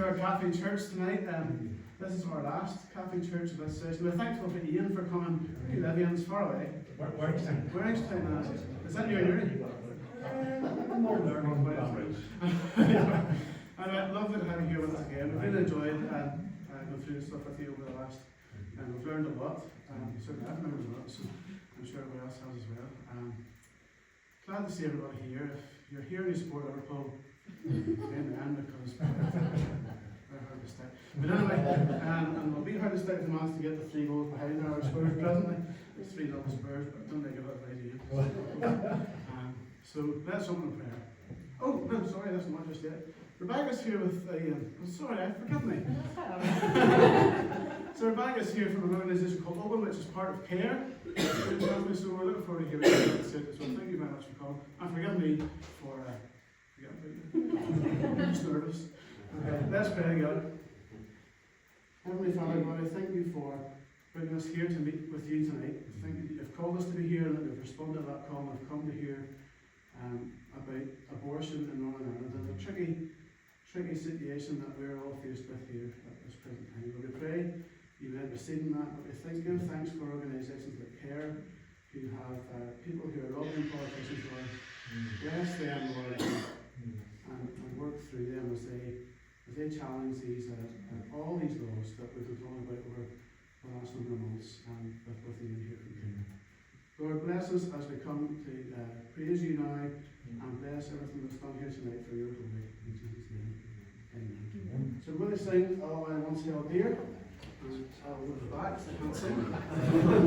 to our Catholic Church tonight. This is our last Catholic Church of this session. We're thankful for Ian for coming. Hey, Levian's far away. Warrington. Is that near you? And I'd love to have you here with us again. We've really enjoyed going through stuff with you over the last, and we've learned a lot. Certainly I've learned a lot, so I'm sure everybody else has as well. Glad to see everybody here. If you're here and you support Liverpool, amen, because they're hard to stick. But anyway, and it'll be hard to stick if they manage to get the 3 goals behind our Spurs presently. It's 3-0 Spurs, but don't they give it away to you. So let's open in prayer. Oh, no, sorry, that's not just yet. Rebecca's here with forgive me. So Rebecca's here from an organisation called Open, which is part of CARE. So we're looking forward to hearing what it said. So thank you very much for coming. And forgive me for just nervous. Okay, let's pray together. Heavenly Father, God, I thank you for bringing us here to meet with you tonight. I thank you that you've called us to be here and that we've responded to that call and have come to hear about abortion in Northern Ireland and the tricky situation that we're all faced with here at this present time. Lord, we pray you let receive in that, but we give thanks for organisations like CARE, who have people who are lobbying politicians, Lord. Bless them, Lord, and work through them as they challenge these all these laws that we've been talking about over the last number of months with you here from CARE. Lord, bless us as we come to praise you now, and bless everything that's done here tonight for your glory. In Jesus' name, amen. So we're going to sing All I Once Held Dear. And I'll go to the back, so I can't sing. Smoothly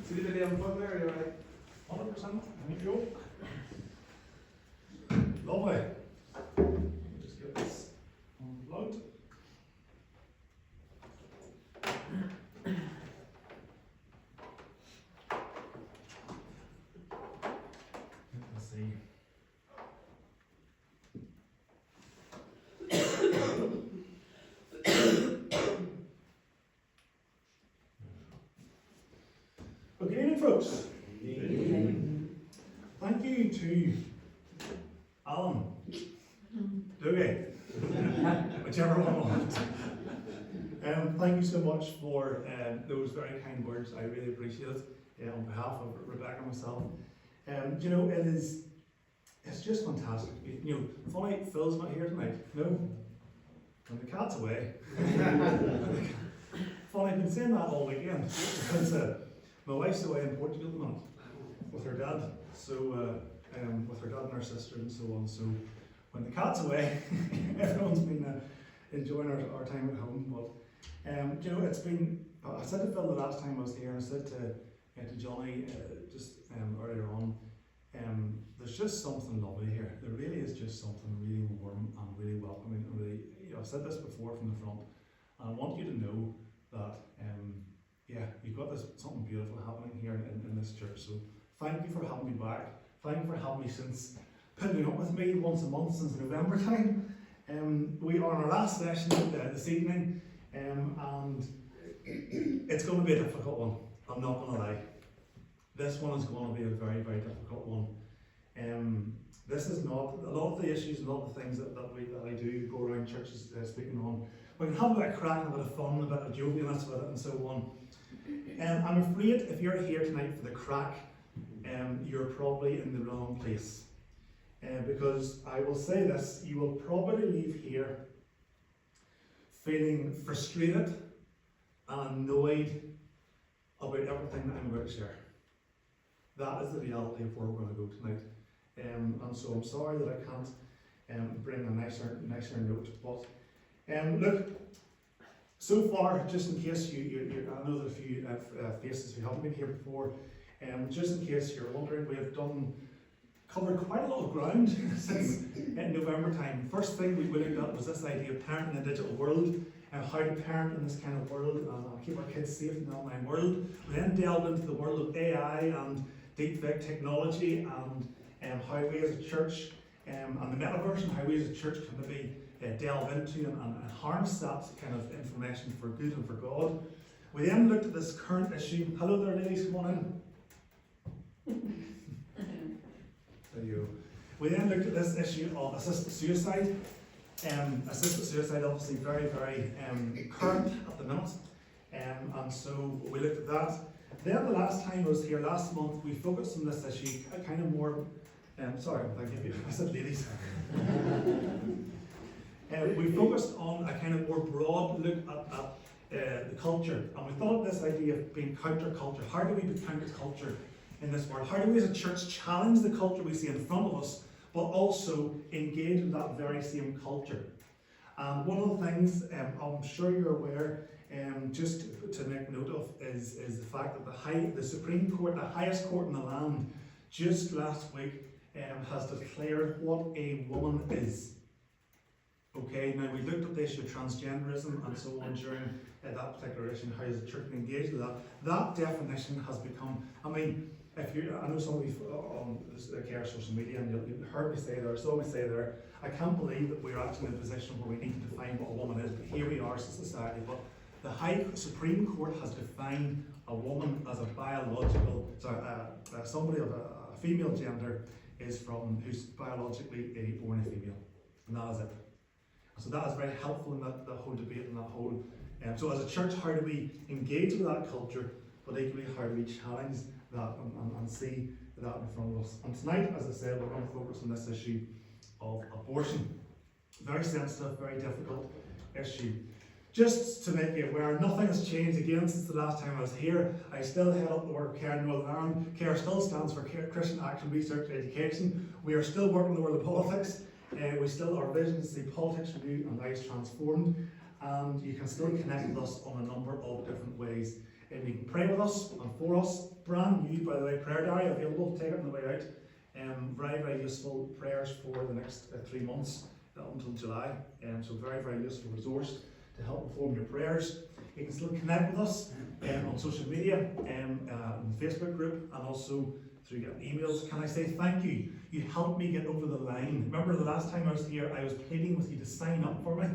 See the video on foot there, you're right. 100%. Thank you. Lovely. Just get this unplugged. Let's see. Well, good evening, folks. Thank you to Alan, Dougie, whichever one wants. Thank you so much for those very kind words. I really appreciate it on behalf of Rebecca and myself. You know, it's just fantastic. You know, funny, Phil's not here tonight. No, and the cat's away. Funny, I've been saying that all weekend because my wife's away in Portugal at the minute with her dad. So, with her dad and her sister and so on. So, when the cat's away, everyone's been enjoying our time at home. But, you know, it's been, I said to Phil the last time I was here, and I said to Johnny just earlier on, there's just something lovely here. There really is just something really warm and really welcoming. And really, you know, I've said this before from the front, and I want you to know that, yeah, you've got something beautiful happening here in this church. So, thank you for having me back. Thank you for having me since putting up with me once a month since November time. We are on our last session this evening, and it's going to be a difficult one. I'm not going to lie. This one is going to be a very, very difficult one. This is not a lot of the issues, and a lot of the things that I do go around churches speaking on. We can have a bit of crack, and a bit of fun, a bit of jovialness with it, and so on. I'm afraid if you're here tonight for the crack, you're probably in the wrong place. Because I will say this, you will probably leave here feeling frustrated and annoyed about everything that I'm about to share. That is the reality of where we're going to go tonight. And so I'm sorry that I can't bring a nicer note. But look, so far, just in case I know there's a few faces who haven't been here before, just in case you're wondering, we have covered quite a lot of ground since November time. First thing we looked at was this idea of parenting in a digital world, and how to parent in this kind of world and keep our kids safe in the online world. We then delved into the world of AI and deepfake technology, and how we as a church, and the metaverse, and how we as a church can maybe delve into and harness that kind of information for good and for God. We then looked at this current issue. Hello there, ladies, come on in. There you go. We then looked at this issue of assisted suicide. Assisted suicide, obviously very, very current at the minute. And so we looked at that. Then the last time I was here, last month, we focused on this issue, kind of more, sorry, I said ladies. We focused on a kind of more broad look at the culture. And we thought of this idea of being counterculture. How do we be counterculture in this world? How do we as a church challenge the culture we see in front of us, but also engage in that very same culture? And one of the things I'm sure you're aware, just to make note of, is the fact that the Supreme Court, the highest court in the land, just last week has declared what a woman is. Okay, now we looked at the issue of transgenderism and so on during that particular issue, and how the church can engage with that. That definition has become, I mean, I know some of you on care social media, and you'll heard me say there, so we say there, I can't believe that we're actually in a position where we need to define what a woman is, but here we are as a society. But the Supreme Court has defined a woman as a biological, somebody of a female gender who's biologically born a female, and that is it. So that is very helpful in that whole debate and that whole. So as a church, how do we engage with that culture, but equally how do we challenge that and see that in front of us? And tonight, as I said, we're going to focus on this issue of abortion. Very sensitive, very difficult issue. Just to make you aware, nothing has changed again since the last time I was here. I still head up the work of CARE in Northern Ireland. CARE still stands for Christian Action Research Education. We are still working in the world of politics. Our vision is to see politics renewed and lives transformed. And you can still connect with us on a number of different ways. and you can pray with us and for us. Brand new, by the way, prayer diary available. Take it on the way out. Very, very useful prayers for the next 3 months until July. So very, very useful resource to help inform your prayers. You can still connect with us on social media, in the Facebook group, and also through emails. Can I say thank you? You helped me get over the line. Remember the last time I was here, I was pleading with you to sign up for me,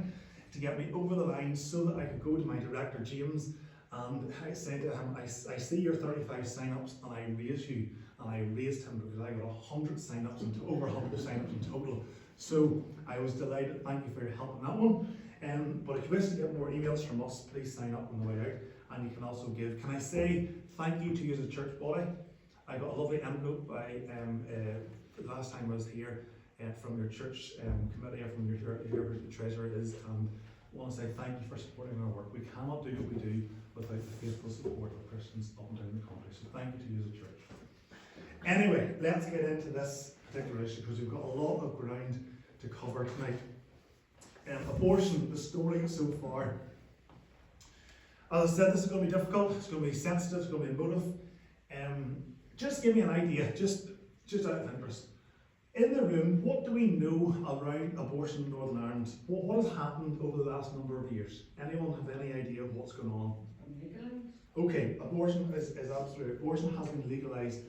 to get me over the line so that I could go to my director, James, and I said to him, I see your 35 sign-ups and I raise you. And I raised him because I got 100 sign-ups and over 100 sign-ups in total. So I was delighted. Thank you for your help on that one. But if you wish to get more emails from us, please sign up on the way out. And you can also give. Can I say thank you to you as a church body? I got a lovely envelope by the last time I was here from your church committee, or from whoever the treasurer is. And I want to say thank you for supporting our work. We cannot do what we do without the faithful support of Christians up and down the country. So thank you to you as a church. Anyway, let's get into this particular issue because we've got a lot of ground to cover tonight. Abortion, the story so far. As I said, this is going to be difficult, it's going to be sensitive, it's going to be emotive. Just give me an idea, just out of interest. In the room, what do we know around abortion in Northern Ireland? What has happened over the last number of years? Anyone have any idea of what's going on? Okay, abortion is absolutely, abortion has been legalised.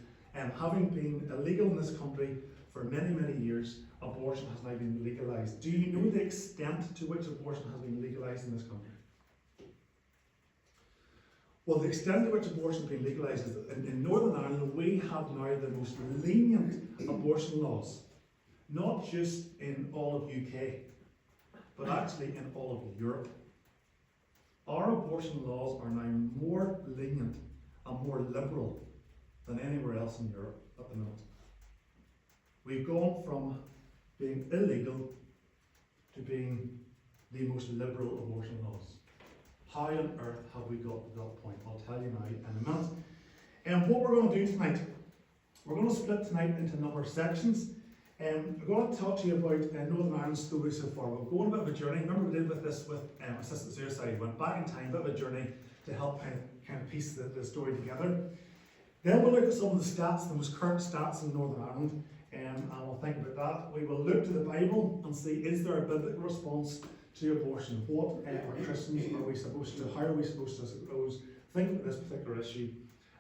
Having been illegal in this country for many, many years, abortion has now been legalised. Do you know the extent to which abortion has been legalised in this country? Well, the extent to which abortion has been legalised is that in Northern Ireland we have now the most lenient abortion laws, not just in all of UK, but actually in all of Europe. Our abortion laws are now more lenient and more liberal than anywhere else in Europe at the moment. We've gone from being illegal to being the most liberal abortion laws. How on earth have we got to that point? I'll tell you now in a minute. And what we're going to do tonight, we're going to split tonight into a number of sections. We're going to talk to you about Northern Ireland's story so far. We'll go on a bit of a journey. Remember we did with this with assisted suicide. We went back in time, a bit of a journey to help kind of piece the story together. Then we'll look at some of the stats, the most current stats in Northern Ireland, and we'll think about that. We will look to the Bible and see, is there a biblical response to abortion? What Christians are we supposed to, how are we supposed to think about this particular issue?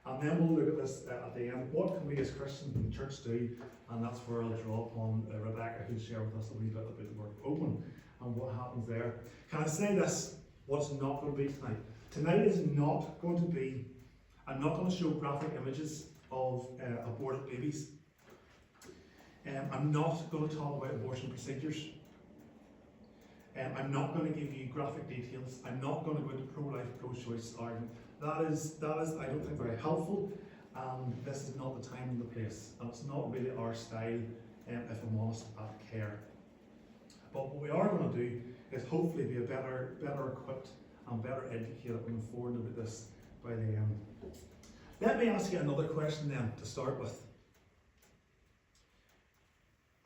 And then we'll look at this at the end. What can we as Christians in the church do? And that's where I'll draw upon Rebecca, who'll share with us a wee bit about the word open and what happens there. Can I say this? What's not going to be tonight? Tonight is not going to be, I'm not going to show graphic images of aborted babies. I'm not going to talk about abortion procedures. I'm not going to give you graphic details. I'm not going to go into pro-life, pro-choice argument. That is, I don't think, very helpful. This is not the time and the place. And it's not really our style, if I'm honest, at CARE. But what we are going to do is hopefully be better equipped and better educated and informed about this by the end. Let me ask you another question then to start with.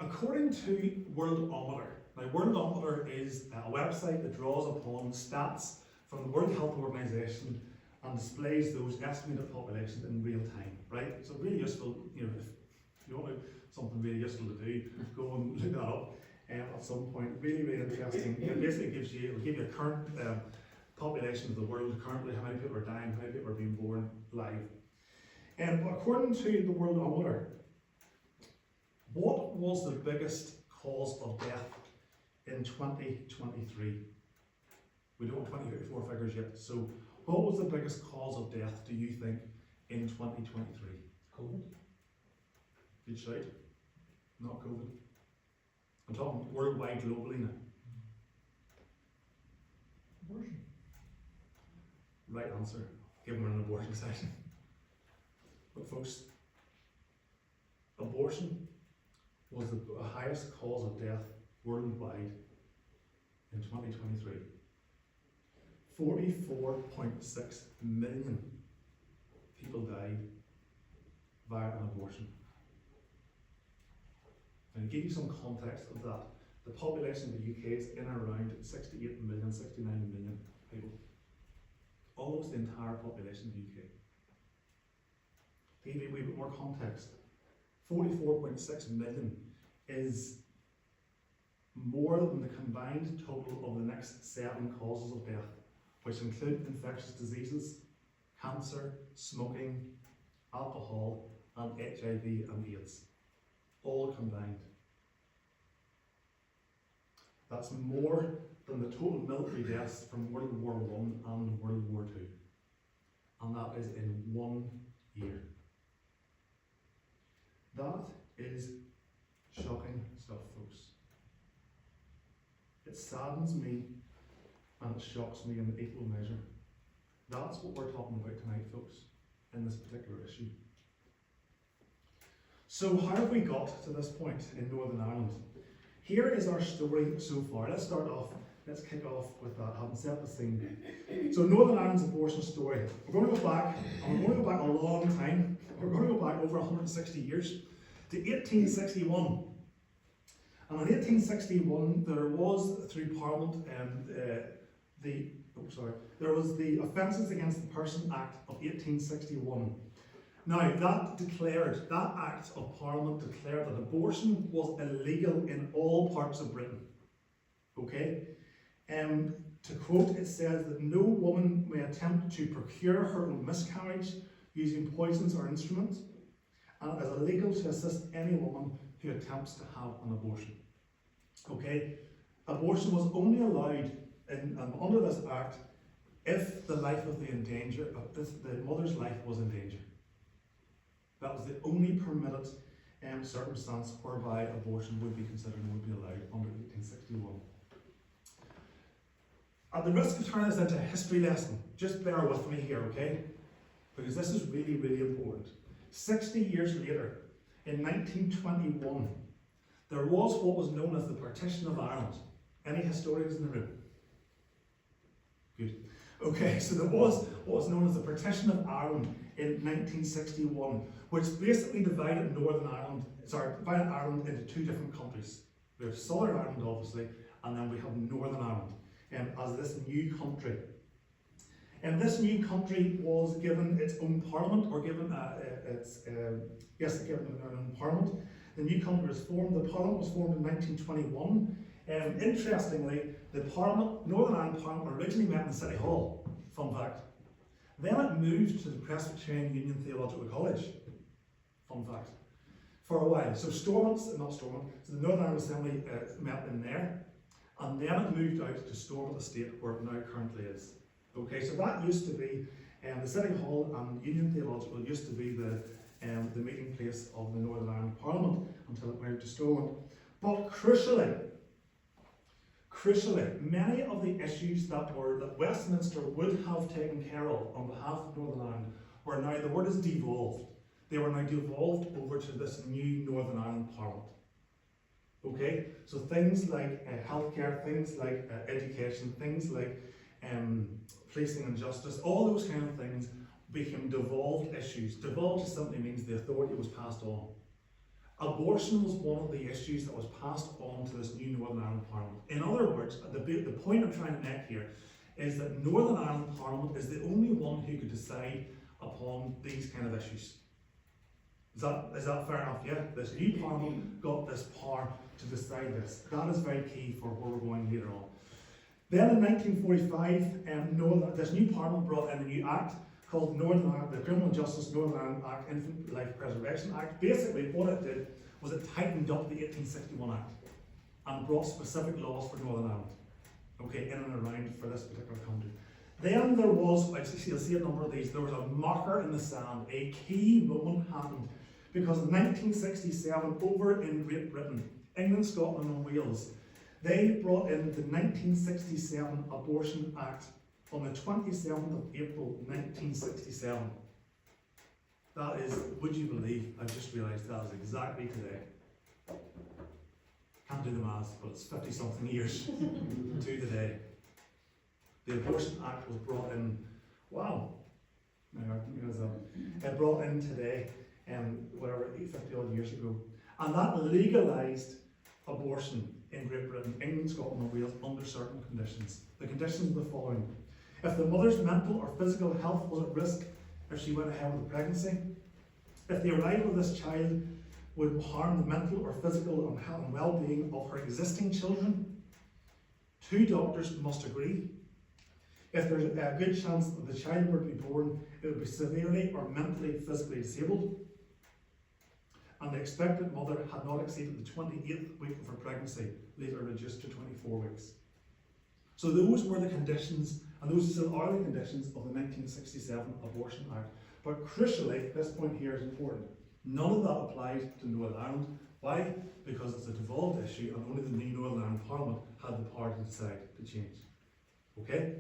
According to Worldometer, now Worldometer is a website that draws upon stats from the World Health Organization and displays those estimated populations in real time, right? So really useful, if you want something really useful to do, go and look that up at some point. Really, really interesting. It basically it'll give you a current population of the world currently, how many people are dying, how many people are being born live. According to the Worldometer, what was the biggest cause of death in 2023? We don't have 2024 figures yet, so what was the biggest cause of death, do you think, in 2023? COVID? Good shout. Not COVID. I'm talking worldwide, globally now. Abortion. Right answer, given we're in an abortion session. But folks, abortion was the highest cause of death worldwide in 2023. 44.6 million people died via an abortion. And to give you some context of that, the population of the UK is in and around 68 million, 69 million people. almost the entire population of the UK. To give you a wee bit more context, 44.6 million is more than the combined total of the next 7 causes of death, which include infectious diseases, cancer, smoking, alcohol, and HIV and AIDS, all combined. That's more than the total military deaths from World War I and World War II. And that is in 1 year. That is shocking stuff, folks. It saddens me and it shocks me in equal measure. That's what we're talking about tonight, folks, in this particular issue. So how have we got to this point in Northern Ireland? Here is our story so far. Let's kick off with that, having set the scene. So Northern Ireland's abortion story. We're going to go back, and we're going to go back a long time. We're going to go back over 160 years to 1861. And in 1861, there was, through Parliament, there was the Offences Against the Person Act of 1861. Now, that Act of Parliament declared that abortion was illegal in all parts of Britain. Okay? To quote, it says that no woman may attempt to procure her own miscarriage using poisons or instruments, and it is illegal to assist any woman who attempts to have an abortion. Okay? Abortion was only allowed under this Act if the life of the mother's life was in danger. That was the only permitted circumstance whereby abortion would be considered and would be allowed under 1861. At the risk of turning this into a history lesson, just bear with me here, okay? Because this is really, really important. 60 years later, in 1921, there was what was known as the Partition of Ireland. Any historians in the room? Good. Okay, so there was what was known as the Partition of Ireland in 1961, which basically divided Ireland into 2 different countries. We have Southern Ireland, obviously, and then we have Northern Ireland as this new country. And this new country was given its own parliament, or given given an own parliament. The new country was formed. The parliament was formed in 1921. Interestingly, the Northern Ireland Parliament originally met in City Hall. Fun fact. Then it moved to the Presbyterian Union Theological College. Fun fact. For a while. So the Northern Ireland Assembly met in there, and then it moved out to Stormont Estate, where it now currently is. Okay, so that used to be the City Hall and Union Theological used to be the meeting place of the Northern Ireland Parliament until it moved to Stormont. But crucially, many of the issues that Westminster would have taken care of on behalf of Northern Ireland were now, the word is devolved. They were now devolved over to this new Northern Ireland Parliament. Okay, so things like healthcare, things like education, things like policing and justice, all those kind of things became devolved issues. Devolved just simply means the authority was passed on. Abortion was one of the issues that was passed on to this new Northern Ireland Parliament. In other words, the point I'm trying to make here is that Northern Ireland Parliament is the only one who could decide upon these kind of issues. Is that fair enough? Yeah? This new Parliament got this power to decide this. That is very key for where we're going later on. Then in 1945, this new Parliament brought in a new act called the Criminal Justice Northern Ireland Act, Infant Life Preservation Act. Basically, what it did was it tightened up the 1861 Act and brought specific laws for Northern Ireland, okay, in and around for this particular country. Then there was, you'll see a number of these, there was a marker in the sand. A key moment happened because in 1967, over in Great Britain, England, Scotland and Wales, they brought in the 1967 Abortion Act on the 27th of April 1967. That is, would you believe, I've just realised that is exactly today. Can't do the maths, but it's 50 something years to the day. The Abortion Act was brought in, wow, it brought in today, 50 odd years ago. And that legalised abortion in Great Britain, England, Scotland and Wales under certain conditions. The conditions were the following. if the mother's mental or physical health was at risk if she went ahead with the pregnancy, if the arrival of this child would harm the mental or physical and well-being of her existing children, 2 doctors must agree. If there's a good chance that the child were to be born, it would be severely or mentally, physically disabled, and the expectant mother had not exceeded the 28th week of her pregnancy, later reduced to 24 weeks. So those were the conditions, and those still are the conditions of the 1967 Abortion Act. But crucially, this point here is important. None of that applied to Northern Ireland. Why? Because it's a devolved issue and only the new Northern Ireland Parliament had the power to decide to change. Okay?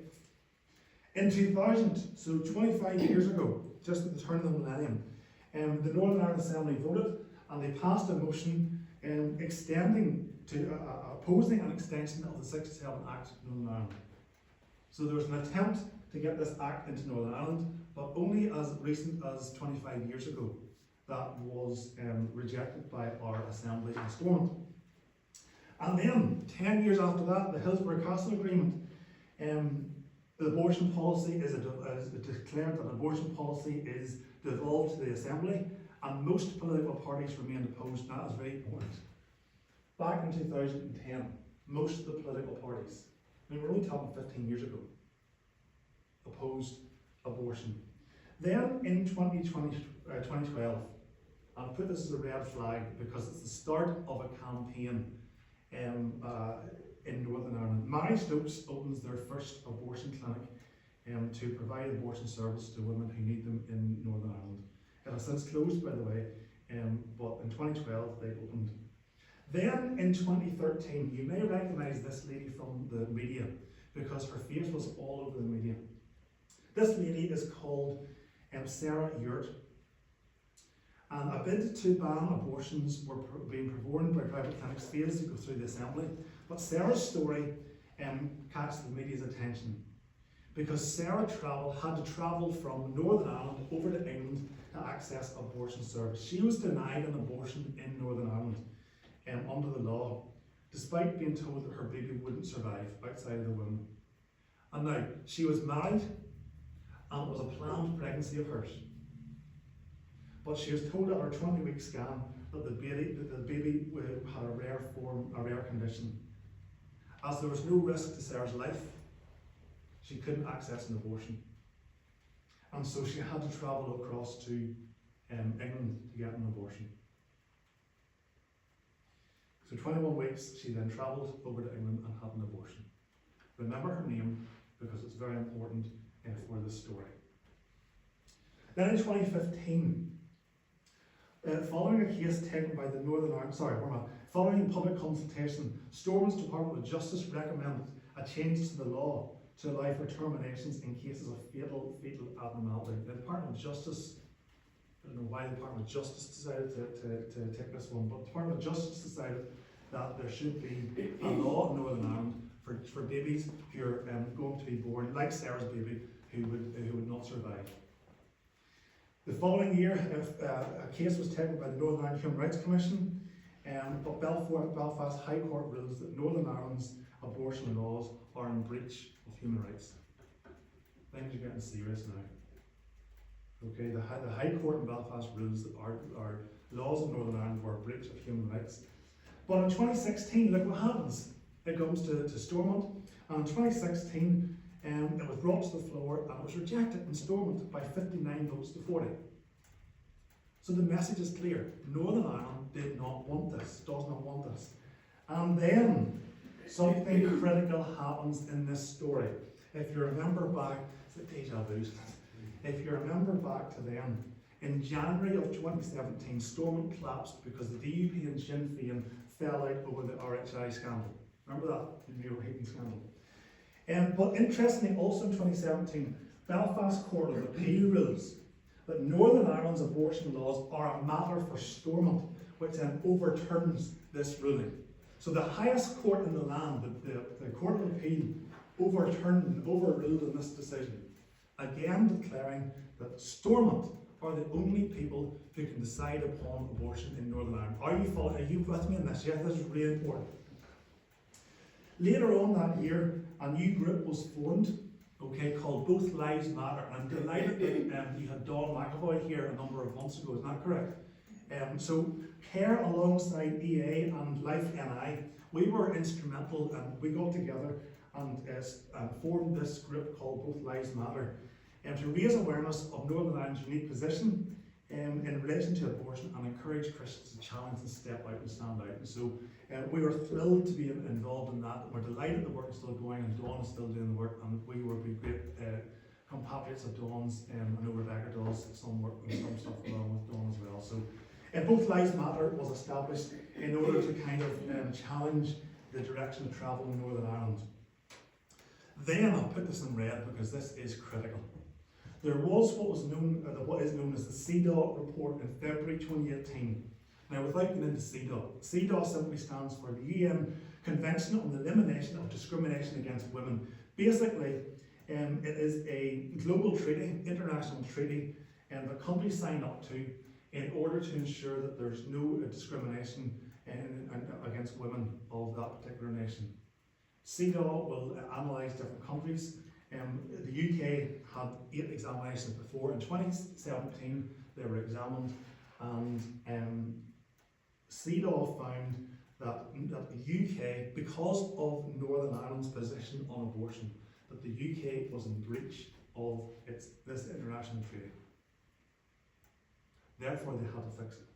In 2000, so 25 years ago, just at the turn of the millennium, the Northern Ireland Assembly voted and they passed a motion extending to opposing an extension of the 67 Act to Northern Ireland. So there was an attempt to get this act into Northern Ireland, but only as recent as 25 years ago. That was rejected by our Assembly in Stormont. And then, 10 years after that, the Hillsborough Castle Agreement, the abortion policy is declared that abortion policy is devolved to the Assembly, and most political parties remained opposed. That is very important. Back in 2010, most of the political parties, I mean, we're only talking 15 years ago, opposed abortion. Then in 2012, and I put this as a red flag because it's the start of a campaign in Northern Ireland. Mary Stopes opens their first abortion clinic to provide abortion service to women who need them in Northern Ireland. It has since closed, by the way, but in 2012 they opened. Then in 2013, you may recognise this lady from the media because her face was all over the media. This lady is called Sarah Ewart. And a bid to ban abortions were being performed by private clinics fails to go through the Assembly. But Sarah's story catches the media's attention because Sarah had to travel from Northern Ireland over to England to access abortion service. She was denied an abortion in Northern Ireland under the law, despite being told that her baby wouldn't survive outside of the womb. And now, she was married and it was a planned pregnancy of hers. But she was told at her 20-week scan that the baby had a rare condition. As there was no risk to Sarah's life, she couldn't access an abortion. And so she had to travel across to England to get an abortion. So 21 weeks, she then travelled over to England and had an abortion. Remember her name because it's very important for this story. Then in 2015, following a case taken by the following public consultation, Stormont's Department of Justice recommended a change to the law to allow for terminations in cases of fetal abnormality. The Department of Justice, I don't know why the Department of Justice decided to take this one, but the Department of Justice decided that there should be a law in Northern Ireland for babies who are going to be born, like Sarah's baby, who would not survive. The following year, a case was taken by the Northern Ireland Human Rights Commission, but Belfast High Court rules that Northern Ireland's abortion laws are in breach of human rights. Things are getting serious now. Okay, the High Court in Belfast rules that our laws in Northern Ireland were a breach of human rights. But in 2016, look what happens. It comes to Stormont, and in 2016, it was brought to the floor and it was rejected in Stormont by 59 votes to 40. So the message is clear. Northern Ireland did not want this, does not want this. And then something critical happens in this story. If you remember back, it's a deja vu. If you remember back to then, in January of 2017, Stormont collapsed because the DUP and Sinn Féin fell out over the RHI scandal. Remember that? The Muir Heaton scandal. But interestingly, also in 2017, Belfast Court of Appeal rules that Northern Ireland's abortion laws are a matter for Stormont, which then overturns this ruling. So the highest court in the land, the Court of Appeal, overruled in this decision, again declaring that Stormont are the only people who can decide upon abortion in Northern Ireland. Are you with me in this? Yes, this is really important. Later on that year, a new group was formed, okay, called Both Lives Matter. And I'm delighted that you had Dawn McAvoy here a number of months ago, isn't that correct? So CARE alongside EA and Life NI, we were instrumental, and we got together and formed this group called Both Lives Matter to raise awareness of Northern Ireland's unique position in relation to abortion and encourage Christians to challenge and step out and stand out. And so we were thrilled to be involved in that. We're delighted the work is still going and Dawn is still doing the work, and we will be great compatriots of Dawn's. I know Rebecca does some work and some stuff along with Dawn as well. So Both Lives Matter was established in order to kind of challenge the direction of travel in Northern Ireland. Then I'll put this in red because this is critical. There was what is known as the CEDAW report in February 2018. Now, without getting into CEDAW simply stands for the UN Convention on the Elimination of Discrimination Against Women. Basically, it is a global treaty, international treaty, that countries sign up to in order to ensure that there's no discrimination against women of that particular nation. CEDAW will analyse different countries. The UK had 8 examinations before. In 2017 they were examined, and CEDAW found that the UK, because of Northern Ireland's position on abortion, that the UK was in breach of this international treaty. Therefore they had to fix it.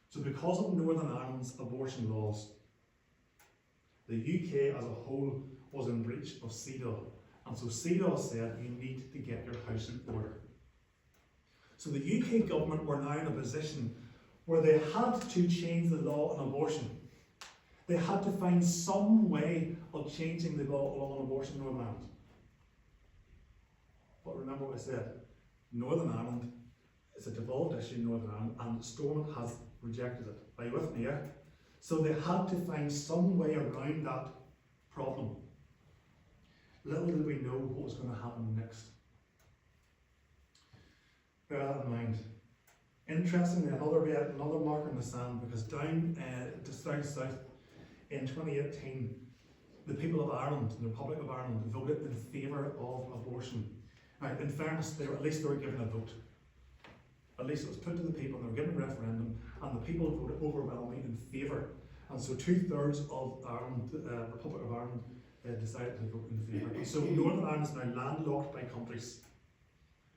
So because of Northern Ireland's abortion laws, the UK as a whole was in breach of CEDAW. And so CEDAW said you need to get your house in order. So the UK government were now in a position where they had to change the law on abortion. They had to find some way of changing the law on abortion in Northern Ireland. But remember what I said, Northern Ireland is a devolved issue in Northern Ireland, and Stormont has rejected it. Are you with me, yeah? So they had to find some way around that problem. Little did we know what was going to happen next. Bear that in mind. Interestingly, another mark in the sand, because down south in 2018, the people of Ireland, the Republic of Ireland, voted in favour of abortion. Now, in fairness, at least they were given a vote. At least it was put to the people, and they were given a referendum, and the people voted overwhelmingly in favour. And so 2/3 of Ireland, Republic of Ireland, decided to vote in favour. And so Northern Ireland is now landlocked by countries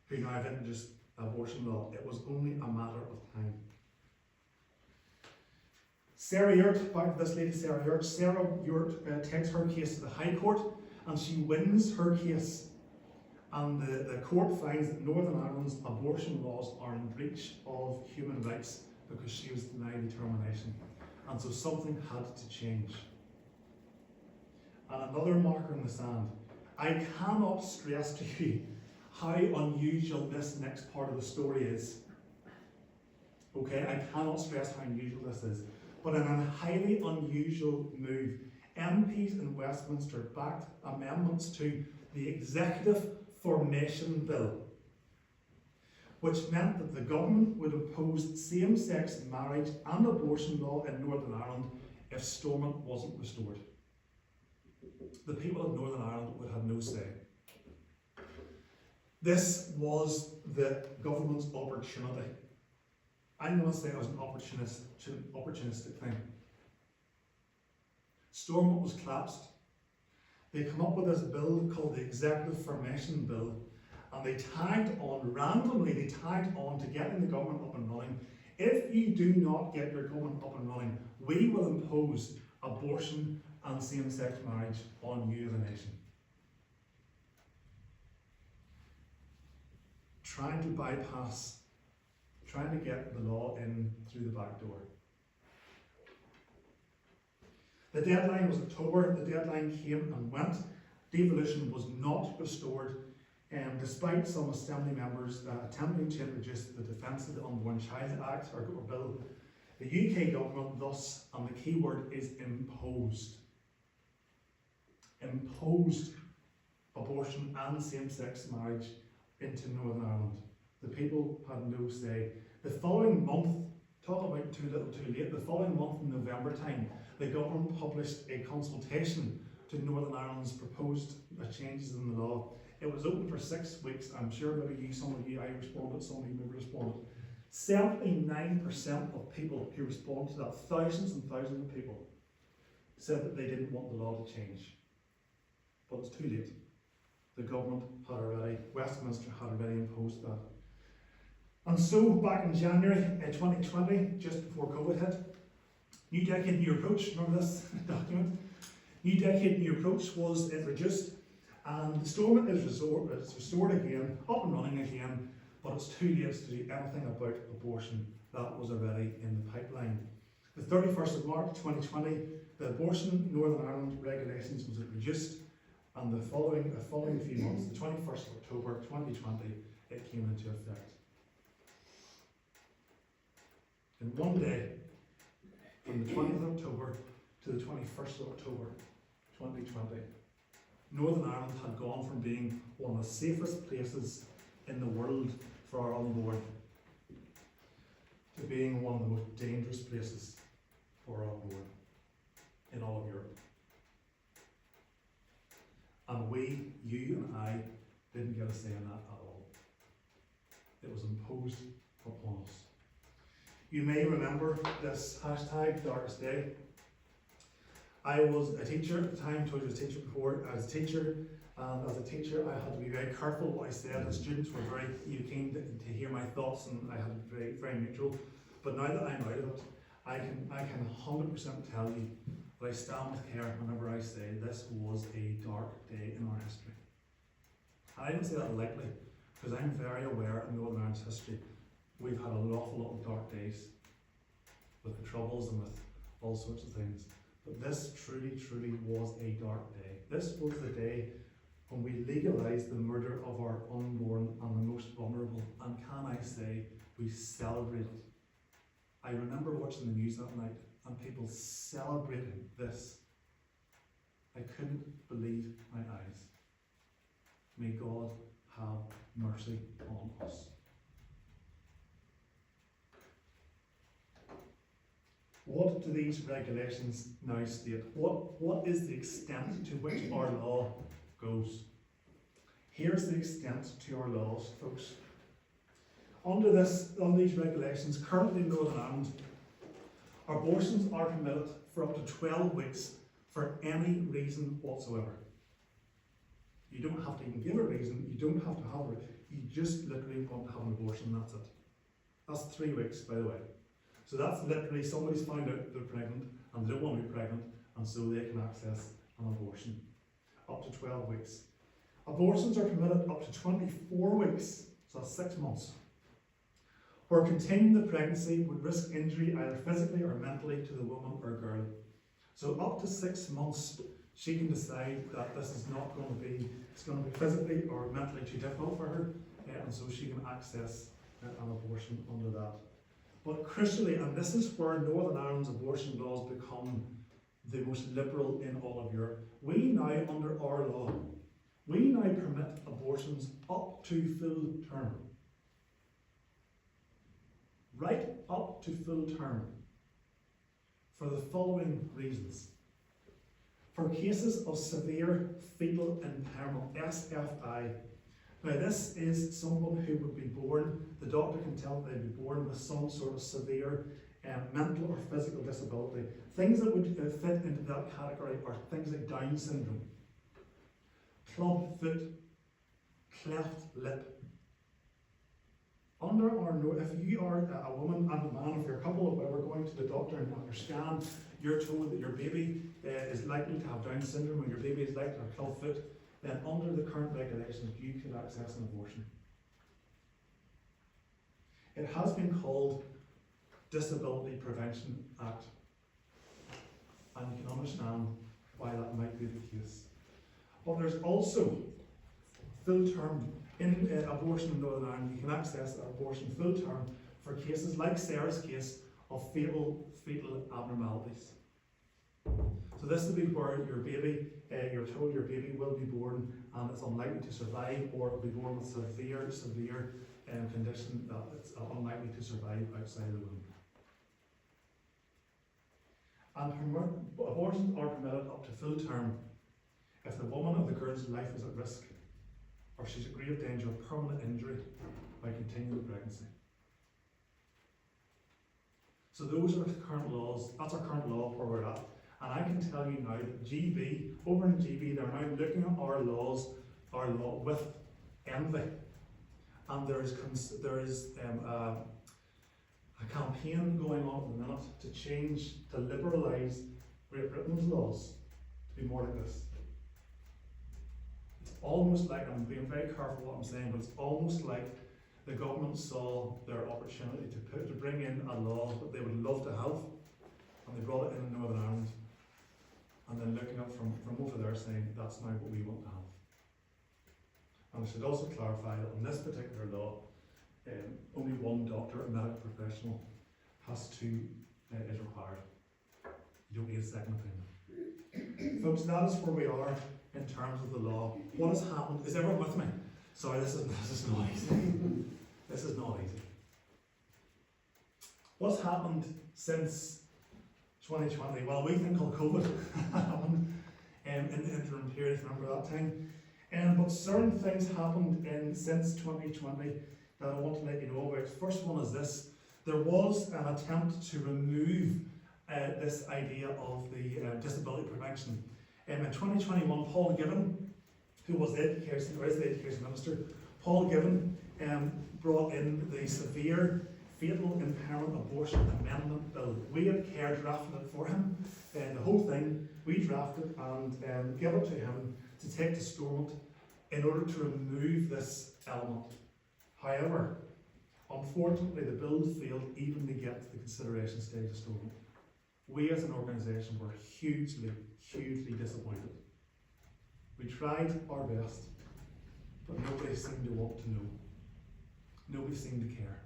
who now have introduced abortion law. It was only a matter of time. Sarah Urt, back to this lady Sarah Urt. Sarah Urt takes her case to the High Court, and she wins her case. And the court finds that Northern Ireland's abortion laws are in breach of human rights because she was denied determination. And so something had to change. And another marker in the sand. I cannot stress to you how unusual this next part of the story is. Okay, I cannot stress how unusual this is. But in a highly unusual move, MPs in Westminster backed amendments to the Executive Formation Bill, which meant that the government would impose same-sex marriage and abortion law in Northern Ireland if Stormont wasn't restored. The people of Northern Ireland would have no say. This was the government's opportunity. I'm going to say it was an opportunistic thing. Stormont was collapsed. They come up with this bill called the Executive Formation Bill, and they randomly tagged on to getting the government up and running. If you do not get your government up and running, we will impose abortion and same-sex marriage on you as a nation. Trying to get the law in through the back door. The deadline was October. The deadline came and went. Devolution was not restored, despite some Assembly members attempting to introduce the Defence of the Unborn Child Act or bill. The UK government thus, and the key word is imposed abortion and same-sex marriage into Northern Ireland. The people had no say. The following month, talk about too little too late, the following month in November time, the government published a consultation to Northern Ireland's proposed changes in the law. It was open for 6 weeks. I'm sure maybe some of you, I responded, some of you maybe responded. 79% of people who responded to that, thousands and thousands of people, said that they didn't want the law to change. But it's too late. The government had already, Westminster had already imposed that. And so back in January 2020, just before COVID hit, New Decade, New Approach, remember this document? New Decade, New Approach was introduced, and the Stormont is restored again, up and running again, but it's too late to do anything about abortion. That was already in the pipeline. The 31st of March 2020, the abortion Northern Ireland regulations was introduced, and the following few months, the 21st of October 2020, it came into effect. In one day, from the 20th of October to the 21st of October 2020, Northern Ireland had gone from being one of the safest places in the world for our unborn to being one of the most dangerous places for our unborn in all of Europe. And we, you and I, didn't get a say in that at all. It was imposed upon us. You may remember this hashtag, Darkest Day. I was a teacher at the time, told you I was a teacher before. I was a teacher, and as a teacher I had to be very careful what I said. The students were very keen to hear my thoughts, and I had to be very, very neutral. But now that I'm out of it, I can 100% tell you that I stand with care whenever I say this was a dark day in our history. And I don't say that lightly, because I'm very aware in Northern Ireland's history we've had an awful lot of dark days with the Troubles and with all sorts of things. But this truly, truly was a dark day. This was the day when we legalised the murder of our unborn and the most vulnerable. And can I say, we celebrated. I remember watching the news that night and people celebrating this. I couldn't believe my eyes. May God have mercy on us. What do these regulations now state? What is the extent to which our law goes? Here's the extent to our laws, folks. Under these regulations, currently in Northern Ireland, abortions are permitted for up to 12 weeks for any reason whatsoever. You don't have to even give a reason, you don't have to have it, you just literally want to have an abortion, that's it. That's 3 weeks, by the way. So that's literally somebody's found out they're pregnant and they don't want to be pregnant, and so they can access an abortion. Up to 12 weeks. Abortions are permitted up to 24 weeks, so that's 6 months, where continuing the pregnancy would risk injury either physically or mentally to the woman or girl. So up to 6 months, she can decide that this is not going to be, it's going to be physically or mentally too difficult for her, and so she can access an abortion under that. But crucially, and this is where Northern Ireland's abortion laws become the most liberal in all of Europe, we now, under our law, we now permit abortions up to full term. Right up to full term. For the following reasons. For cases of severe fetal impairment, SFI. Now this is someone who would be born, the doctor can tell they'd be born with some sort of severe mental or physical disability. Things that would fit into that category are things like Down syndrome, club foot, cleft lip. Under our note, if you are a woman and a man, if you're a couple, but we're going to the doctor and on your scan, you're told that your baby is likely to have Down syndrome or your baby is likely to have club foot, then under the current regulations, you could access an abortion. It has been called Disability Prevention Act, and you can understand why that might be the case. But there's also full term in abortion in Northern Ireland. You can access abortion full term for cases like Sarah's case of fetal abnormalities. So this will be where your baby, you're told your baby will be born and it's unlikely to survive, or it will be born with severe condition that it's unlikely to survive outside the womb. And abortions are permitted up to full term if the woman or the girl's life is at risk, or she's at grave danger of permanent injury by continuing the pregnancy. So those are the current laws. That's our current law where we're at. And I can tell you now that GB, over in GB, they're now looking at our law with envy. And there is a campaign going on at the minute to change, to liberalise Great Britain's laws to be more like this. It's almost like, I'm being very careful what I'm saying, but it's almost like the government saw their opportunity to bring in a law that they would love to have, and they brought it in Northern Ireland, and then looking up from over there saying that's now what we want to have. And I should also clarify that on this particular law, only one doctor or medical professional is required. You don't need a second opinion. Folks, that is where we are in terms of the law. What has happened? Is everyone with me? Sorry, this is not easy. This is not easy. What's happened since 2020? Well, we think called COVID happened in the interim period, remember that time? But certain things happened since 2020 that I want to let you know about. First one is this. There was an attempt to remove this idea of the disability prevention. In 2021, Paul Given, who was the education minister, Paul Given brought in the Severe Fatal Impairment Abortion Amendment Bill. We at CARE drafted it for him, and the whole thing we drafted and gave it to him to take to Stormont in order to remove this element. However, unfortunately, the bill failed even to get to the consideration stage of Stormont. We as an organisation were hugely, hugely disappointed. We tried our best, but nobody seemed to want to know. Nobody seemed to care.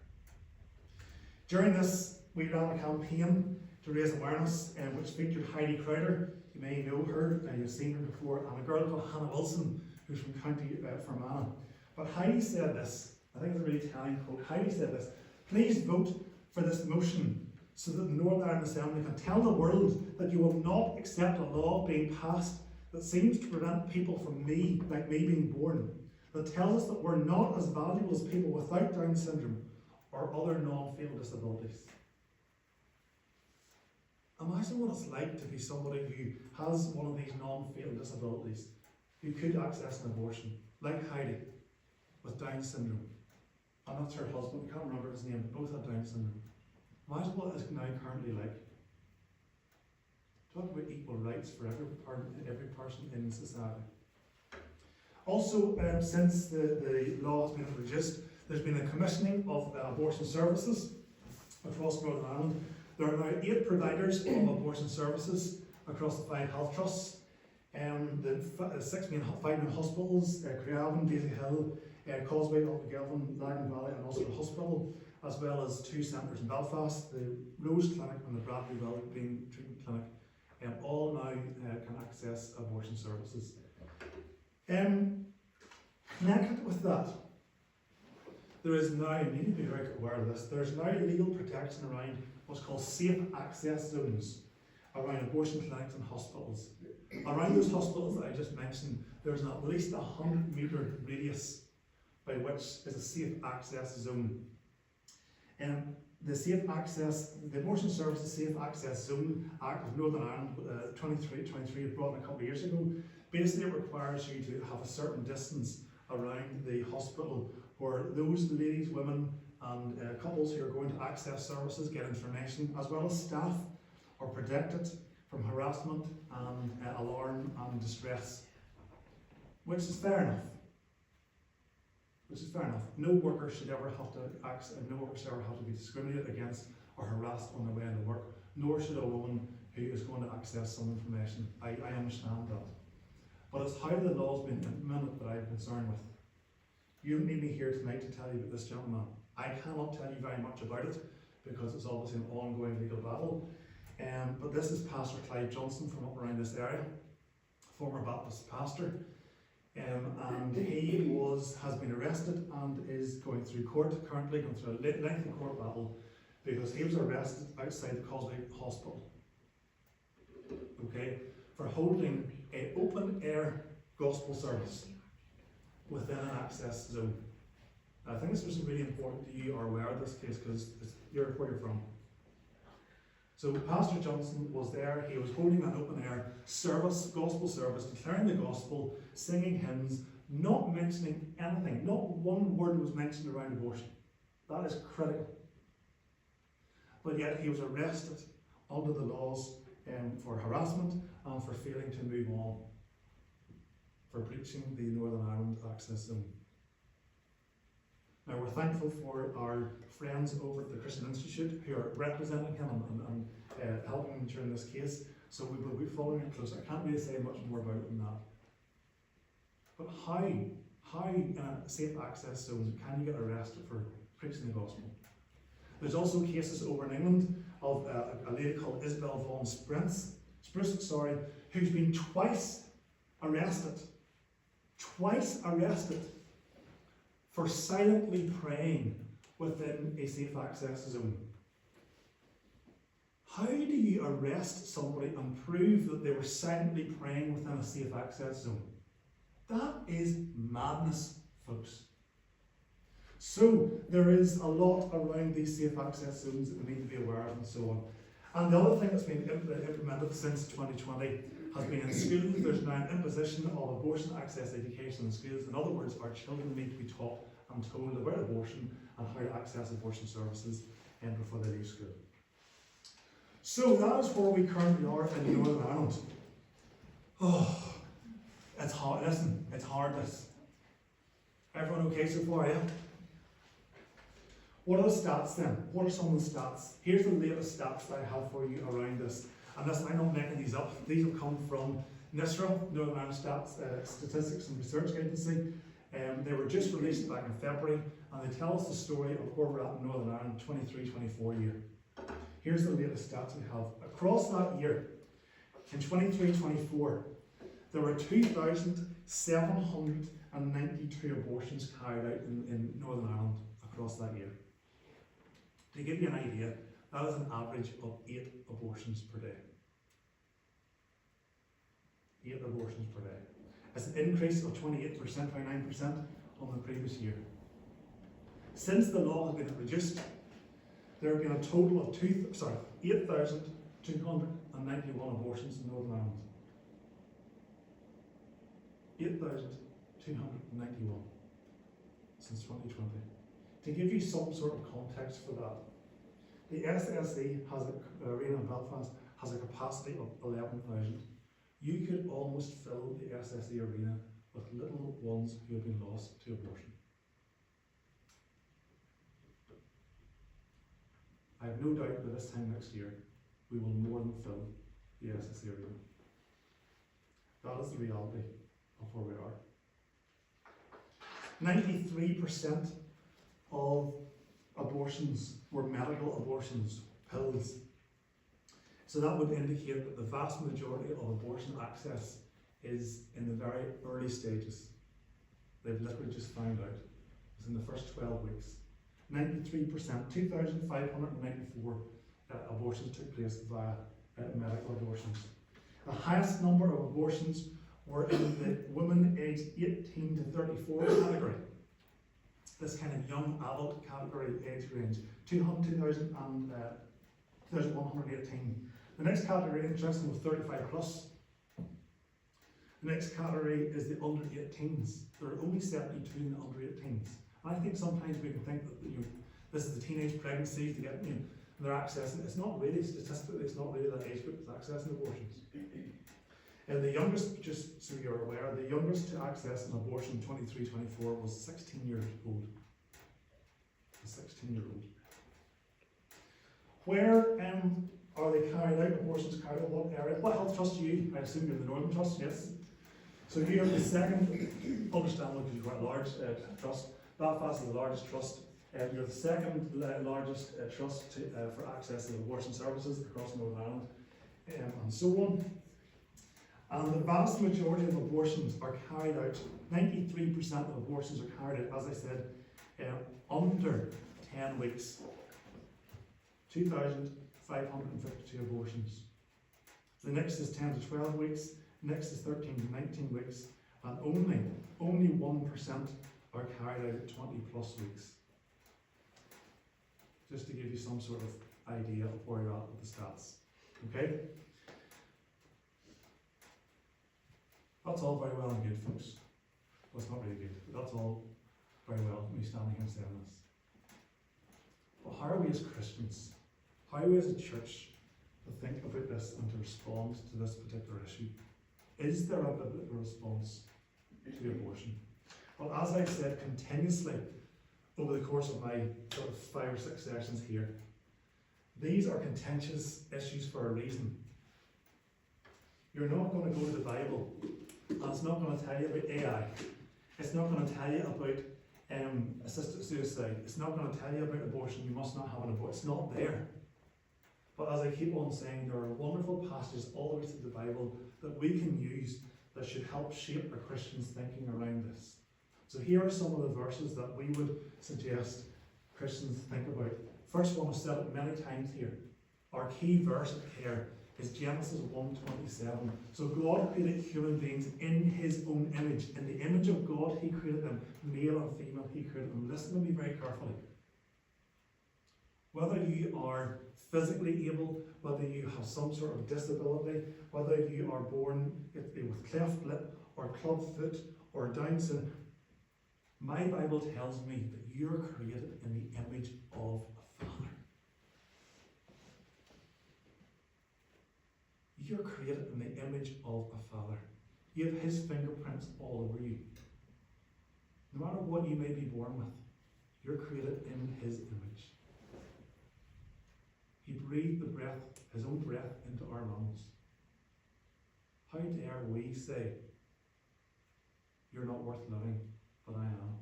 During this, we ran a campaign to raise awareness, which featured Heidi Crowder. You may know her, you've seen her before, and a girl called Hannah Wilson, who's from County Fermanagh. But Heidi said this, I think it's a really telling quote. Heidi said this: "Please vote for this motion so that the Northern Ireland Assembly can tell the world that you will not accept a law being passed that seems to prevent people from like me being born, that tells us that we're not as valuable as people without Down syndrome or other non-fatal disabilities." Imagine what it's like to be somebody who has one of these non-fatal disabilities, who could access an abortion, like Heidi, with Down syndrome. And that's her husband, I can't remember his name, both had Down syndrome. Imagine what it is now currently like. Talk about equal rights for every person in society. Also, since the law has been introduced, there's been a commissioning of abortion services across Northern Ireland. There are now 8 providers of abortion services across the 5 health trusts. The 6 main 5 main hospitals, Creavan, Daisy Hill, Causeway, Lochgilvan, Lagan Valley, and also the hospital, as well as 2 centres in Belfast, the Rose Clinic and the Bradley Wellbeing Treatment Clinic, all now can access abortion services. Connected with that, there is now, you need to be very aware of this, there's now legal protection around what's called safe access zones around abortion clinics and hospitals. Around those hospitals that I just mentioned, there's at least a 100-metre radius by which is a safe access zone. The Abortion Services Safe Access Zone Act of Northern Ireland 23 brought in a couple of years ago. Basically, it requires you to have a certain distance around the hospital where those ladies, women and couples who are going to access services get information, as well as staff, are protected from harassment and alarm and distress, which is fair enough. No worker should ever have to be discriminated against or harassed on their way into work, nor should a woman who is going to access some information. I understand that. But it's how the law's been implemented that I'm concerned with. You don't need me here tonight to tell you about this gentleman. I cannot tell you very much about it because it's obviously an ongoing legal battle. But this is Pastor Clive Johnson from up around this area, former Baptist pastor. And he has been arrested and is going through court, currently going through a lengthy court battle because he was arrested outside the Causeway Hospital, okay, for holding an open air gospel service within an access zone. I think this was really important that you are aware of this case because you're where you're from. So Pastor Johnson was there, he was holding an open air service, gospel service, declaring the gospel, singing hymns, not mentioning anything, not one word was mentioned around abortion. That is critical. But yet he was arrested under the laws for harassment and for failing to move on, for breaching the Northern Ireland Access Zone. Now we're thankful for our friends over at the Christian Institute who are representing him and helping him during this case, so we will be following it closely. I can't really say much more about it than that. But how in a safe access zone can you get arrested for preaching the gospel? There's also cases over in England of a lady called Isabel Vaughan Spruce, who's been twice arrested for silently praying within a safe access zone. How do you arrest somebody and prove that they were silently praying within a safe access zone? That is madness, folks. So there is a lot around these safe access zones that we need to be aware of and so on. And the other thing that's been implemented since 2020 has been in schools. There's now an imposition of abortion access education in schools. In other words, our children need to be taught and told about abortion and how to access abortion services before they leave school. So that is where we currently are in Northern Ireland. Oh, it's hard. Listen, it's hard. This. Everyone okay so far? Yeah. What are the stats then? What are some of the stats? Here's the latest stats that I have for you around this. And listen, I'm not making these up. These have come from NISRA, Northern Ireland Statistics and Research Agency. They were just released back in February, and they tell us the story of where we're at in Northern Ireland 23-24 year. Here's the latest stats we have. Across that year, in 23-24, there were 2,792 abortions carried out in Northern Ireland across that year. To give you an idea, that is an average of 8 abortions per day. 8 abortions per day. It's an increase of 28%, 29% on the previous year. Since the law has been introduced, there have been a total of 8,291 abortions in Northern Ireland. 8,291 since 2020. To give you some sort of context for that, the SSE arena in Belfast has a capacity of 11,000. You could almost fill the SSE arena with little ones who have been lost to abortion. I have no doubt that this time next year we will more than fill the SSE arena. That is the reality of where we are. 93% of abortions were medical abortions, pills. So that would indicate that the vast majority of abortion access is in the very early stages. They've literally just found out. It's in the first 12 weeks. 93%, 2,594 abortions took place via medical abortions. The highest number of abortions were in the women aged 18 to 34 category. This kind of young adult category age range, 2,118. The next category, interesting, was 35 plus. The next category is the under 18s. There are only 72 in the under 18s. And I think sometimes we can think that this is the teenage pregnancies to get they're accessing. It's not really statistically. It's not really that age group that's accessing abortions. And the youngest, just so you're aware, the youngest to access an abortion 23-24 was 16 years old. A 16-year-old. Where are they carried out? Abortions carried out? What area? What health trust are you? I assume you're the Northern Trust, yes? So you're the second, understandably because you're quite a large trust. Belfast is the largest trust. You're the second largest trust for access to abortion services across Northern Ireland, and so on. And the vast majority of abortions are carried out, 93% of abortions are carried out, as I said, under 10 weeks. 2,552 abortions. The next is 10 to 12 weeks, next is 13 to 19 weeks, and only 1% are carried out at 20 plus weeks. Just to give you some sort of idea of where you're at with the stats. Okay? That's all very well and good, folks. Well, it's not really good, but that's all very well, me standing here saying this. But how are we as Christians, how are we as a church to think about this and to respond to this particular issue? Is there a biblical response to abortion? Well, as I've said continuously over the course of my sort of 5 or 6 sessions here, these are contentious issues for a reason. You're not going to go to the Bible and it's not going to tell you about AI. It's not going to tell you about assisted suicide. It's not going to tell you about abortion. You must not have an abortion. It's not there. But as I keep on saying, there are wonderful passages all the way through the Bible that we can use that should help shape our Christians' thinking around this. So here are some of the verses that we would suggest Christians think about. First one, I've said it many times here. Our key verse here is Genesis 1:27. So God created human beings in his own image. In the image of God, he created them. Male and female, he created them. Listen to me very carefully. Whether you are physically able, whether you have some sort of disability, whether you are born with cleft lip or club foot or Down syndrome, my Bible tells me that you're created in the image of a Father. You're created in the image of a Father. You have his fingerprints all over you. No matter what you may be born with, you're created in his image. He breathed the breath, his own breath, into our lungs. How dare we say, you're not worth living, but I am?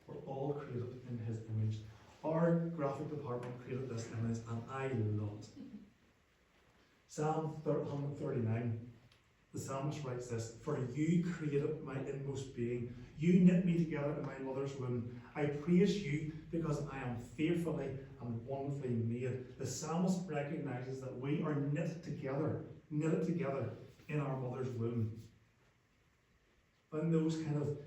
We're all created in his image. Our graphic department created this image, and I love it. Psalm 139, the psalmist writes this: For you created my inmost being. You knit me together in my mother's womb. I praise you because I am fearfully and wonderfully made. The psalmist recognizes that we are knitted together in our mother's womb. In those kind of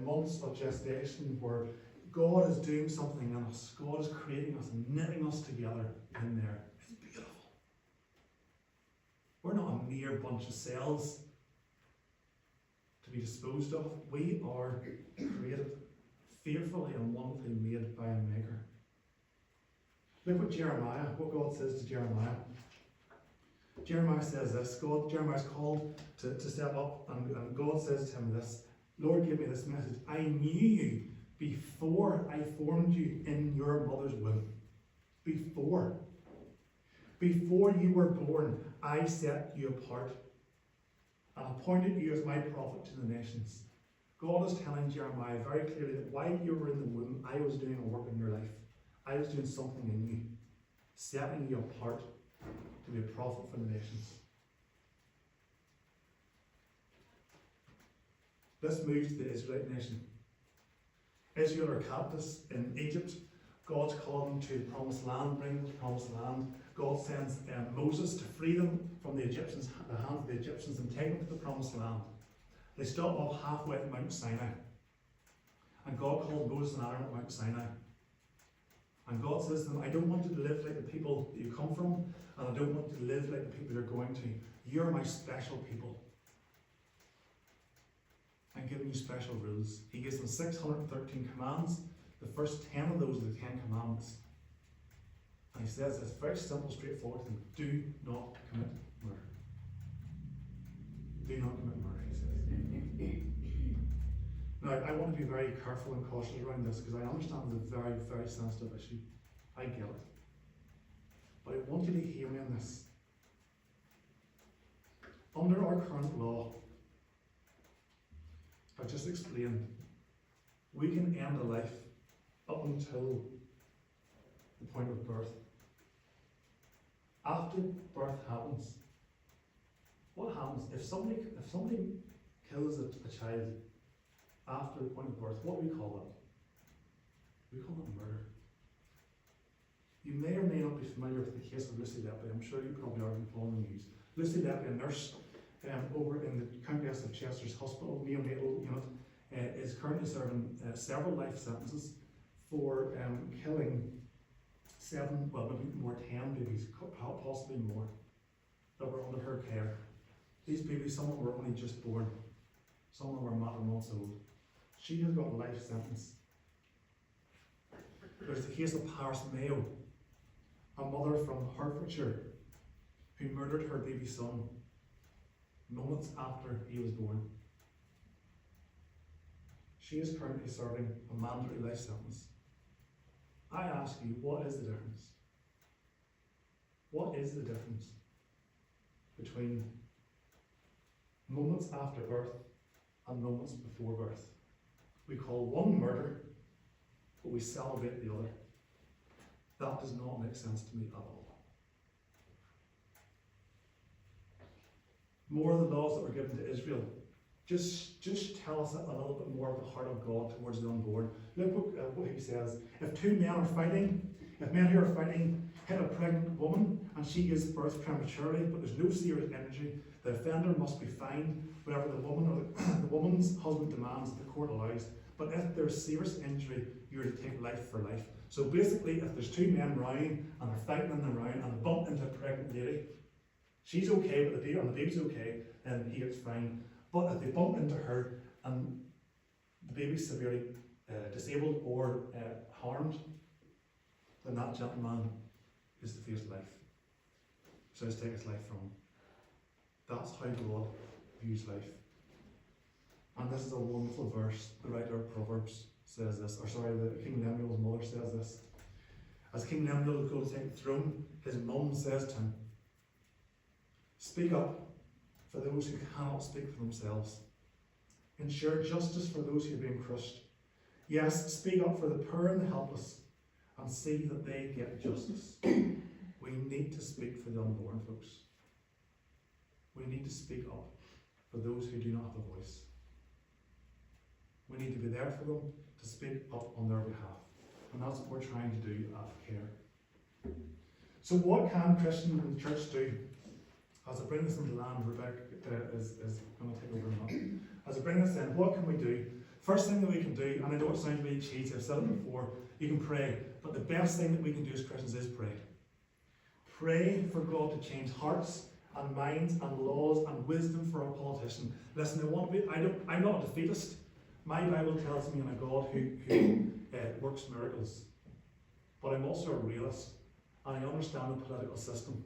months of gestation where God is doing something in us, God is creating us and knitting us together in there. It's beautiful. We're not a mere bunch of cells to be disposed of. We are created fearfully and wonderfully made by a maker. Look what God says to Jeremiah. Jeremiah says this. Jeremiah's called to step up, and God says to him this: Lord, give me this message. I knew you before I formed you in your mother's womb. Before you were born, I set you apart and appointed you as my prophet to the nations. God is telling Jeremiah very clearly that while you were in the womb, I was doing a work in your life. I was doing something in you, setting you apart to be a prophet for the nations. This moves to the Israelite nation. Israel are captives in Egypt. God's calling them to the promised land, bring them to the promised land. God sends Moses to free them from the Egyptians, the hands of the Egyptians, and take them to the promised land. They stop off halfway at Mount Sinai. And God called Moses and Aaron at Mount Sinai. And God says to them, I don't want you to live like the people that you come from, and I don't want you to live like the people you're going to. You're my special people. I'm giving you special rules. He gives them 613 commands. The first 10 of those are the 10 commandments. And he says it's very simple, straightforward to them. Do not commit murder. Do not commit murder, he says. Now, I want to be very careful and cautious around this because I understand it's a very, very sensitive issue. I get it. But I want you to hear me on this. Under our current law, I just explained, we can end a life up until the point of birth. After birth happens, what happens if somebody kills a child after the point of birth? What do we call that? We call it murder. You may or may not be familiar with the case of Lucy Lepley. I'm sure you probably are following the news. Lucy Lepley, a nurse over in the Countess of Chester's Hospital neonatal unit is currently serving several life sentences for killing 7, well maybe more 10 babies, possibly more, that were under her care. These babies, some of them were only just born, some of them were a matter of months old. She has got a life sentence. There's the case of Paris Mayo, a mother from Hertfordshire who murdered her baby son moments after he was born. She is currently serving a mandatory life sentence. I ask you, what is the difference? What is the difference between moments after birth and moments before birth? We call one murder, but we celebrate the other. That does not make sense to me at all. More of the laws that were given to Israel, just tell us a little bit more of the heart of God towards the unborn. Look what he says. If two men are fighting, if men who are fighting hit a pregnant woman and she gives birth prematurely, but there's no serious injury, the offender must be fined whatever the woman or the woman's husband demands that the court allows. But if there's serious injury, you're to take life for life. So basically, if there's two men rowing and they're fighting in the round and they bump into a pregnant lady, she's okay, but the baby, and the baby's okay, then he gets fined. But if they bump into her and the baby's severely disabled or harmed, then that gentleman is to face life. So let's take his life from him. That's how God views life. And this is a wonderful verse. The writer of Proverbs says this, or sorry, the King Lemuel's mother says this. As King Lemuel goes to take the throne, his mum says to him, "Speak up for those who cannot speak for themselves. Ensure justice for those who are being crushed. Yes, speak up for the poor and the helpless, and see that they get justice." We need to speak for the unborn, folks. We need to speak up for those who do not have a voice. We need to be there for them, to speak up on their behalf. And that's what we're trying to do at CARE. So what can Christians in the church do? As I bring this into land, Rebecca is going to take over now. As I bring this in, what can we do? First thing that we can do, and I know it sounds really cheesy, I've said it before, you can pray. But the best thing that we can do as Christians is pray. Pray for God to change hearts and minds and laws and wisdom for our politicians. Listen, I'm not a defeatist. My Bible tells me I'm a God who works miracles. But I'm also a realist, and I understand the political system.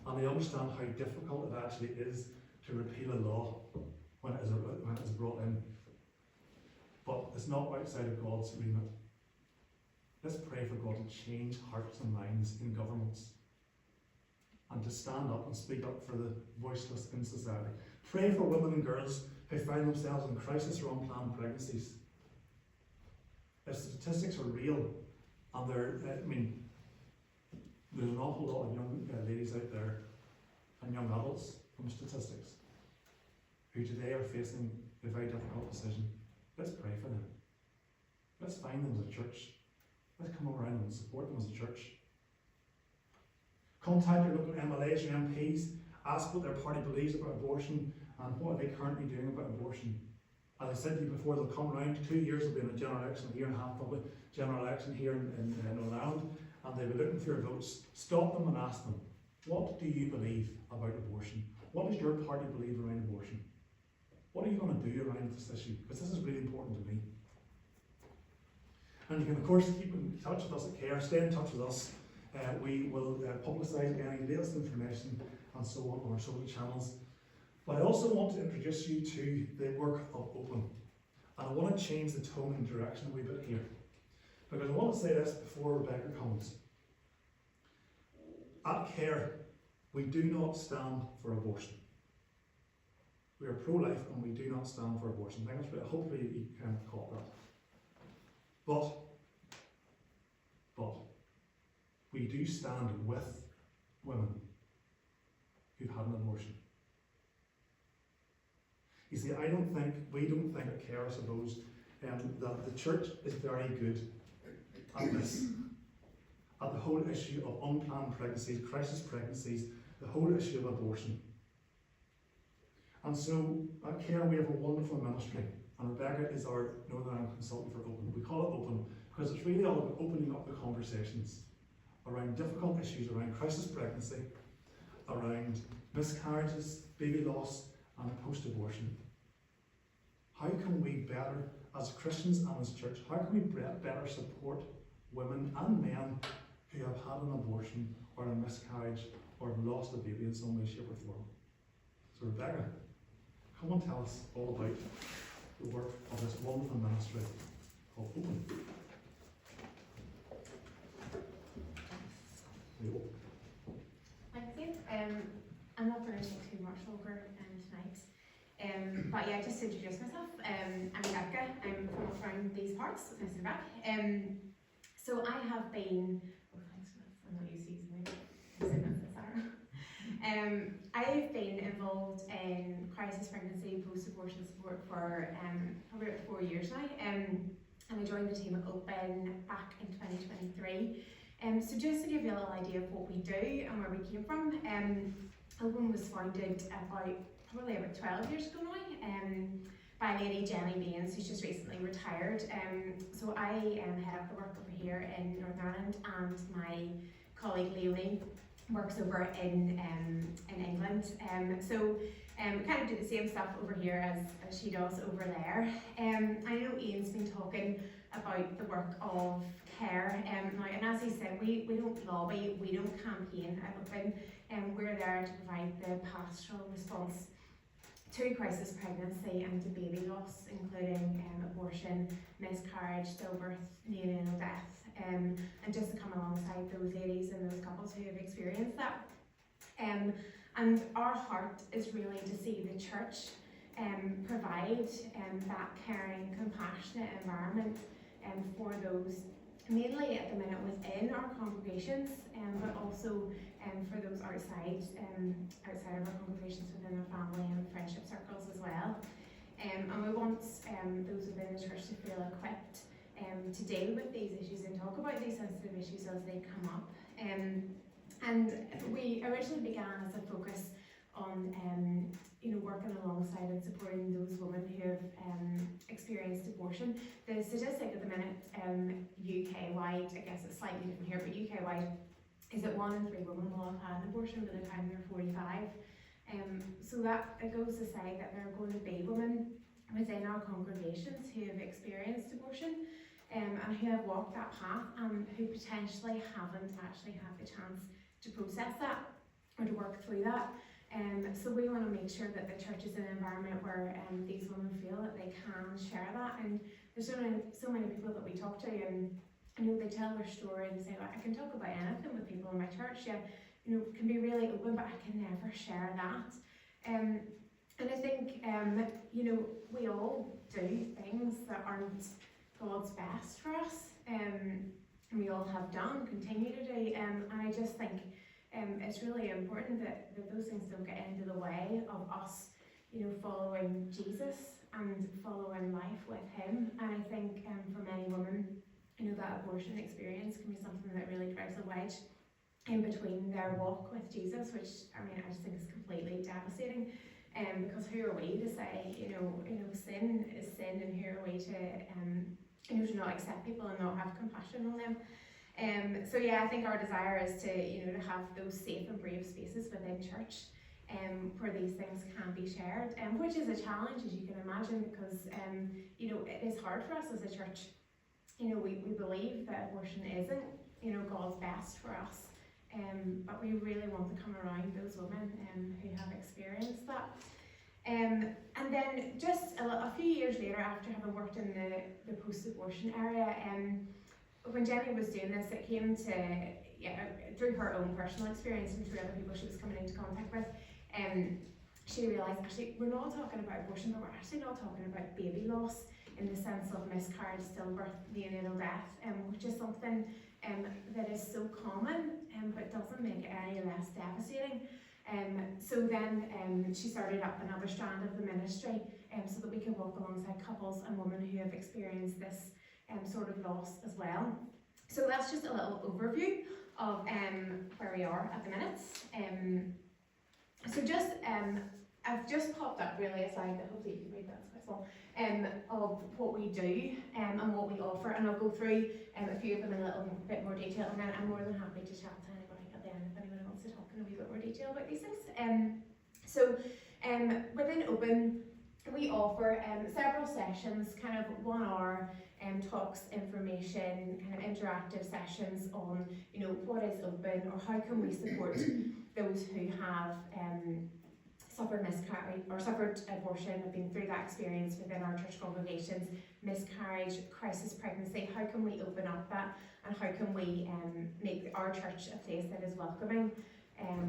And I understand how difficult it actually is to repeal a law when it is brought in. But it's not outside of God's remit. Let's pray for God to change hearts and minds in governments, and to stand up and speak up for the voiceless in society. Pray for women and girls who find themselves in crisis or unplanned pregnancies. If statistics are real, and there's an awful lot of young ladies out there, and young adults from statistics, who today are facing a very difficult decision. Let's pray for them. Let's find them as a church. Let's come around and support them as a church. Contact your local MLAs or MPs, ask what their party believes about abortion and what are they currently doing about abortion. As I said to you before, they'll come round. 2 years will be in a general election, a year and a half probably, general election here in Northern Ireland, and they'll be looking for your votes. Stop them and ask them, what do you believe about abortion? What does your party believe around abortion? What are you going to do around this issue? Because this is really important to me. And you can of course keep in touch with us at CARE, stay in touch with us. We will publicise any latest information and so on our social channels. But I also want to introduce you to the work of Open. And I want to change the tone and direction a wee bit here. Because I want to say this before Rebecca comes. At CARE, we do not stand for abortion. We are pro-life and we do not stand for abortion. Hopefully you can caught that. But we do stand with women who've had an abortion. You see, we don't think at CARE, I suppose, that the church is very good at this. At the whole issue of unplanned pregnancies, crisis pregnancies, the whole issue of abortion. And so at Care we have a wonderful ministry, and Rebecca is our Northern Ireland consultant for Open. We call it Open because it's really all about opening up the conversations around difficult issues, around crisis pregnancy, around miscarriages, baby loss, and post-abortion. How can we better, as Christians and as church, how can we better support women and men who have had an abortion or a miscarriage or have lost a baby in some way, shape or form? So Rebecca, come and tell us all about the work of this wonderful ministry called Open. Thank you. I'm not going to take too much longer tonight. But yeah, just to introduce myself, I'm Rebecca. I'm from around these parts, nice and back. So I have been, oh thanks for that, I'm not used to using it. I've been involved in crisis pregnancy, post-abortion support for probably about 4 years now. And I joined the team at Open back in 2023. So just to give you a little idea of what we do and where we came from, Open was founded probably about 12 years ago now, by a lady, Jenny Baines, who's just recently retired. So I head up the work over here in Northern Ireland, and my colleague Leonie works over in England. So we kind of do the same stuff over here as she does over there. I know Ian's been talking about the work of Care now, and as he said, we don't lobby, we don't campaign at Open, we're there to provide the pastoral response to crisis pregnancy and to baby loss, including abortion, miscarriage, stillbirth, neonatal death, and just to come alongside those ladies and those couples who have experienced that. And our heart is really to see the church provide that caring, compassionate environment for those, mainly at the minute within our congregations, but also for those outside of our congregations, within our family and friendship circles as well. And we want those within the church to feel equipped to deal with these issues and talk about these sensitive issues as they come up. And we originally began as a focus on working alongside and supporting those women who have experienced abortion. The statistic at the minute, UK-wide, I guess it's slightly different here, but UK-wide, is that 1 in 3 women will have had an abortion by the time they're 45. So that it goes to say that there are going to be women within our congregations who have experienced abortion and who have walked that path and who potentially haven't actually had the chance to process that or to work through that. So we want to make sure that the church is an environment where these women feel that they can share that. And there's so many people that we talk to, and they tell their story and say, well, I can talk about anything with people in my church, yeah, can be really open, but I can never share that. And I think we all do things that aren't God's best for us, and we all have done, continue to do, and I just think it's really important that those things don't get into the way of us, following Jesus and following life with Him. And I think for many women, that abortion experience can be something that really drives a wedge in between their walk with Jesus, which I just think is completely devastating. Because who are we to say, sin is sin, and who are we to not accept people and not have compassion on them? So yeah, I think our desire is to to have those safe and brave spaces within church where these things can be shared, which is a challenge, as you can imagine, because it is hard for us as a church. We believe that abortion isn't God's best for us, but we really want to come around those women who have experienced that. And then just a few years later, after having worked in the post-abortion area, when Jenny was doing this, it came to, through her own personal experience and through other people she was coming into contact with, she realised, actually, we're not talking about abortion, but we're actually not talking about baby loss in the sense of miscarriage, stillbirth, neonatal death, which is something that is so common, but doesn't make it any less devastating. So then she started up another strand of the ministry so that we could walk alongside couples and women who have experienced this sort of loss as well. So that's just a little overview of where we are at the minute. So just I've just popped up really a slide that hopefully you can read, that's quite small, of what we do and what we offer, and I'll go through a few of them in a little bit more detail, and then I'm more than happy to chat to anybody at the end if anyone wants to talk in a wee bit more detail about these things. Within Open, we offer several sessions, kind of 1 hour talks, information, kind of interactive sessions on, you know, what is Open, or how can we support those who have suffered miscarriage or suffered abortion, have been through that experience within our church congregations, miscarriage, crisis pregnancy. How can we open up that, and how can we make our church a place that is welcoming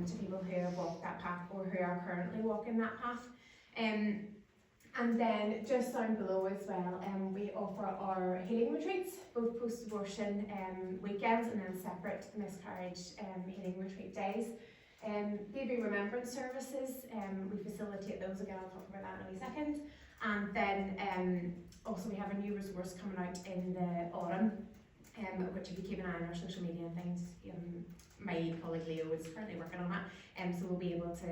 to people who have walked that path or who are currently walking that path. And then just down below as well, we offer our healing retreats, both post-abortion weekends and then separate miscarriage healing retreat days. Baby remembrance services, we facilitate those. Again, I'll talk about that in a wee second. And then also we have a new resource coming out in the autumn, which if you keep an eye on our social media and things, my colleague Leo is currently working on that, so we'll be able to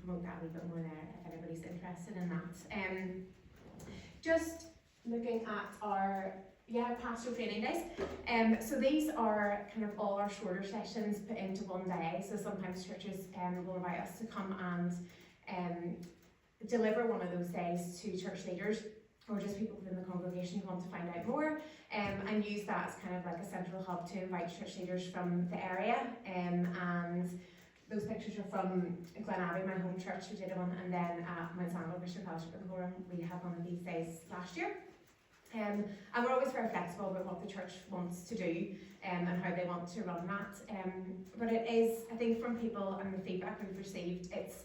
promote that a wee bit more there if anybody's interested in that. Just looking at our pastoral training days. So these are kind of all our shorter sessions put into one day. So sometimes churches will invite us to come and deliver one of those days to church leaders or just people within the congregation who want to find out more, and use that as kind of like a central hub to invite church leaders from the area. And those pictures are from Glen Abbey, my home church, we did one, and then at Mount Sandal Christian Fellowship in Coram, we had one of these days last year. And we're always very flexible about what the church wants to do and how they want to run that. But it is, I think, from people and the feedback we've received, it's,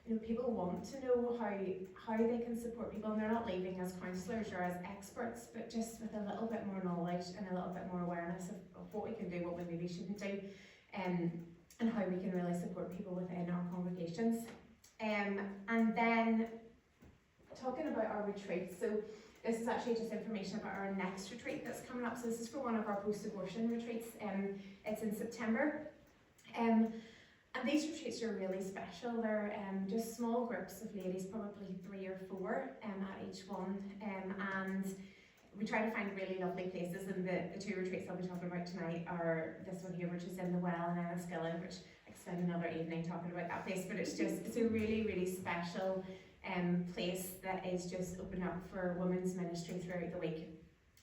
you know, people want to know how they can support people, and they're not leaving as counsellors or as experts, but just with a little bit more knowledge and a little bit more awareness of what we can do, what we maybe shouldn't do, and how we can really support people within our congregations. And then talking about our retreats, so this is actually just information about our next retreat that's coming up. So this is for one of our post-abortion retreats. It's in September. And these retreats are really special. They're just small groups of ladies, probably 3 or 4 at each one. And we try to find really lovely places. And the 2 retreats I'll be talking about tonight are this one here, which is in the Well in Enniskillen, which I could spend another evening talking about that place. But it's a really, really special place that is just open up for women's ministry throughout the week.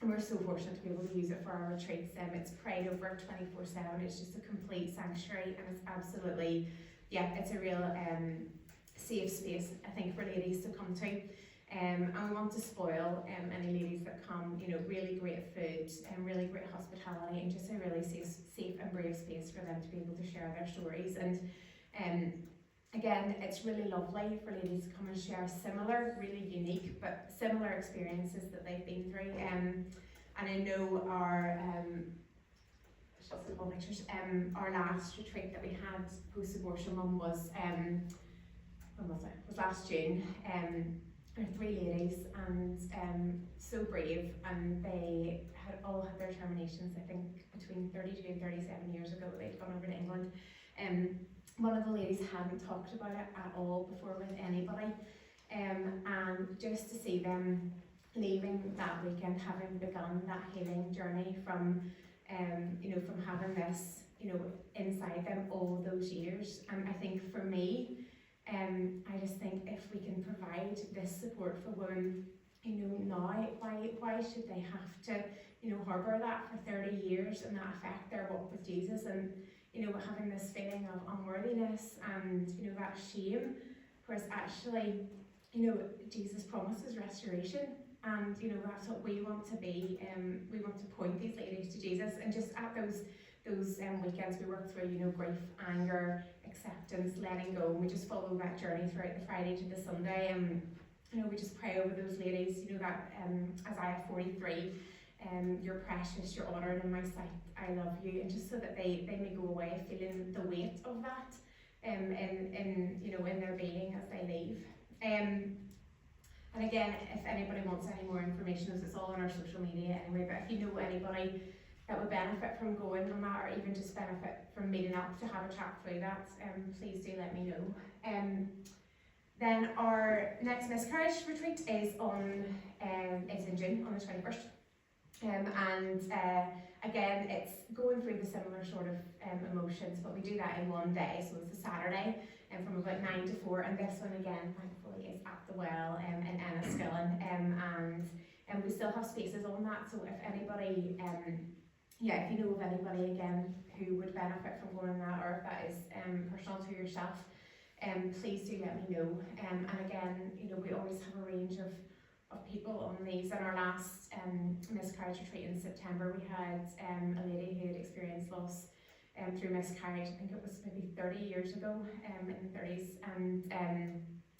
And we're so fortunate to be able to use it for our retreats. It's prayed over 24/7. It's just a complete sanctuary, and it's absolutely, it's a real safe space, I think, for ladies to come to. And we want to spoil any ladies that come, you know, really great food and really great hospitality, and just a really safe and brave space for them to be able to share their stories. And again, it's really lovely for ladies to come and share similar, really unique, but similar experiences that they've been through. And I know our our last retreat that we had post-abortion one was when was it? It was last June. There were 3 ladies, and so brave, and they had all had their terminations, I think, between 32 and 37 years ago. They'd gone over to England. One of the ladies hadn't talked about it at all before with anybody, and just to see them leaving that weekend, having begun that healing journey from, from having this, inside them all those years. And I think for me, I just think if we can provide this support for women, now, why should they have to, harbour that for 30 years and that affect their walk with Jesus, and having this feeling of unworthiness and that shame, whereas actually Jesus promises restoration, and that's what we want to be. We want to point these ladies to Jesus, and just at those weekends we work through grief, anger, acceptance, letting go, and we just follow that journey throughout the Friday to the Sunday, and we just pray over those ladies, that Isaiah 43, you're precious, you're honoured in my sight, I love you, and just so that they may go away feeling the weight of that in their being as they leave. And again, if anybody wants any more information, it's all on our social media anyway, but if you know anybody that would benefit from going on that, or even just benefit from meeting up to have a chat through that, please do let me know. Then our next miscarriage retreat is in June, on the 21st. Again, it's going through the similar sort of emotions, but we do that in one day, so it's a Saturday, from about 9 to 4, and this one again, thankfully, is at the Well in Enniskillen, and we still have spaces on that, so if anybody, if you know of anybody again who would benefit from going on that, or if that is personal to yourself, please do let me know. And again, you know, we always have a range of people on these. In our last miscarriage retreat in September, we had a lady who had experienced loss through miscarriage. I think it was maybe 30 years ago, in the 30s, and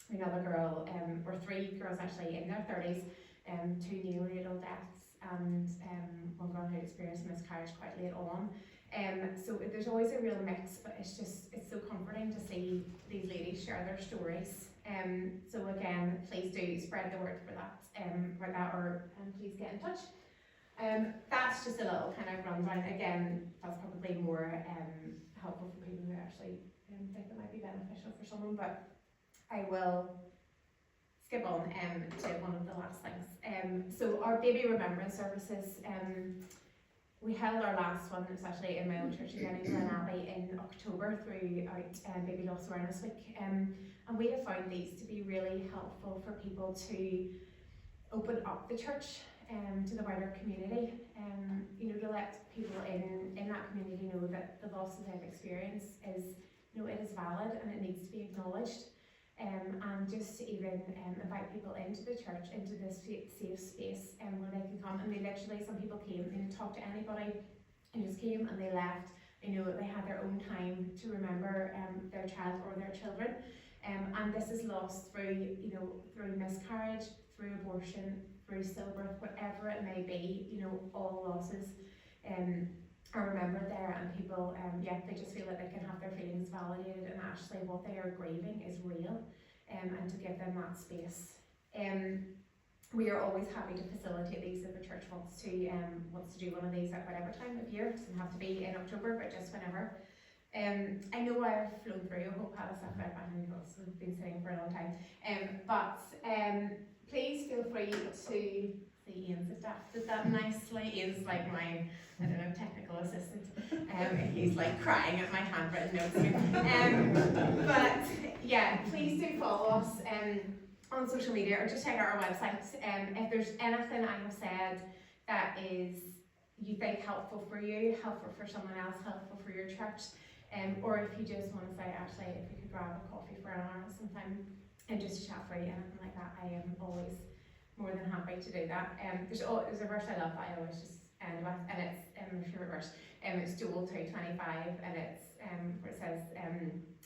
another girl, or 3 girls actually in their 30s, 2 neonatal deaths, and one girl who had experienced miscarriage quite late on. So there's always a real mix, but it's so comforting to see these ladies share their stories. So again, please do spread the word for that, or please get in touch. That's just a little kind of rundown. Again, that's probably more helpful for people who actually think it might be beneficial for someone, but I will skip on to one of the last things. So our baby remembrance services, we held our last one. It was actually in my own church again in Glen Abbey in October throughout Baby Loss Awareness Week, and we have found these to be really helpful for people to open up the church to the wider community, you know, to let people in that community know that the loss that they've experienced is, you know, it is valid and it needs to be acknowledged, and just to even invite people into the church, into this safe space, where they can come, and they literally, some people came, they didn't talk to anybody, and just came and they left. You know, they had their own time to remember their child or their children, and this is lost through, you know, through miscarriage, through abortion, through stillbirth, whatever it may be. You know, all losses are remembered there, and people, they just feel that they can have their feelings validated, and actually what they are grieving is real, and to give them that space. We are always happy to facilitate these if the church wants to do one of these at whatever time of year. It doesn't have to be in October, but just whenever. I know I've flown through. I hope Alice I've read behind us. We've been sitting for a long time. But please feel free to see Ian's adapted that nicely. Ian's like my, I don't know, technical assistant. He's like crying at my handwritten notes. But yeah, please do follow us on social media, or just check out our website. If there's anything I have said that is you think helpful for you, helpful for someone else, helpful for your church, or if you just want to say, actually, if we could grab a coffee for an hour sometime and just chat for you, anything like that, I am always more than happy to do that. There's a verse I love that I always just end with, and it's my favourite verse. It's Joel 2:25, and it's where it says,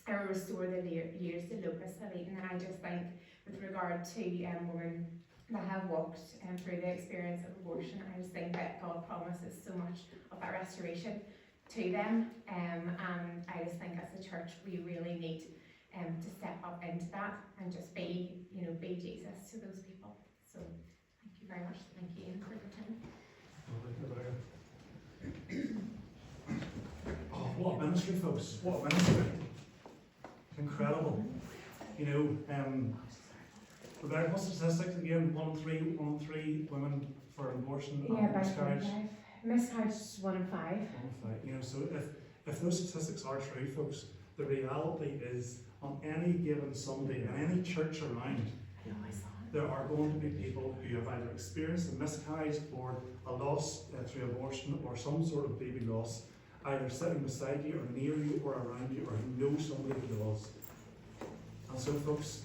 I will restore the years the locusts have eaten. And I just think, with regard to women that have walked through the experience of abortion, I just think that God promises so much of that restoration to them, and I just think as a church we really need to step up into that and just be, you know, be Jesus to those people. So thank you very much. Thank you, Ian, for your time. Oh, what a ministry, folks! What a ministry! Incredible. You know, Rebecca, what's the statistics again? 1 in 3 women for abortion and miscarriage. Miscarriage is 1 in 5. 1 in 5. You know, so if those statistics are true, folks, the reality is on any given Sunday in any church around, there are going to be people who have either experienced a miscarriage or a loss through abortion or some sort of baby loss, either sitting beside you or near you or around you, or who know somebody who does. And so, folks,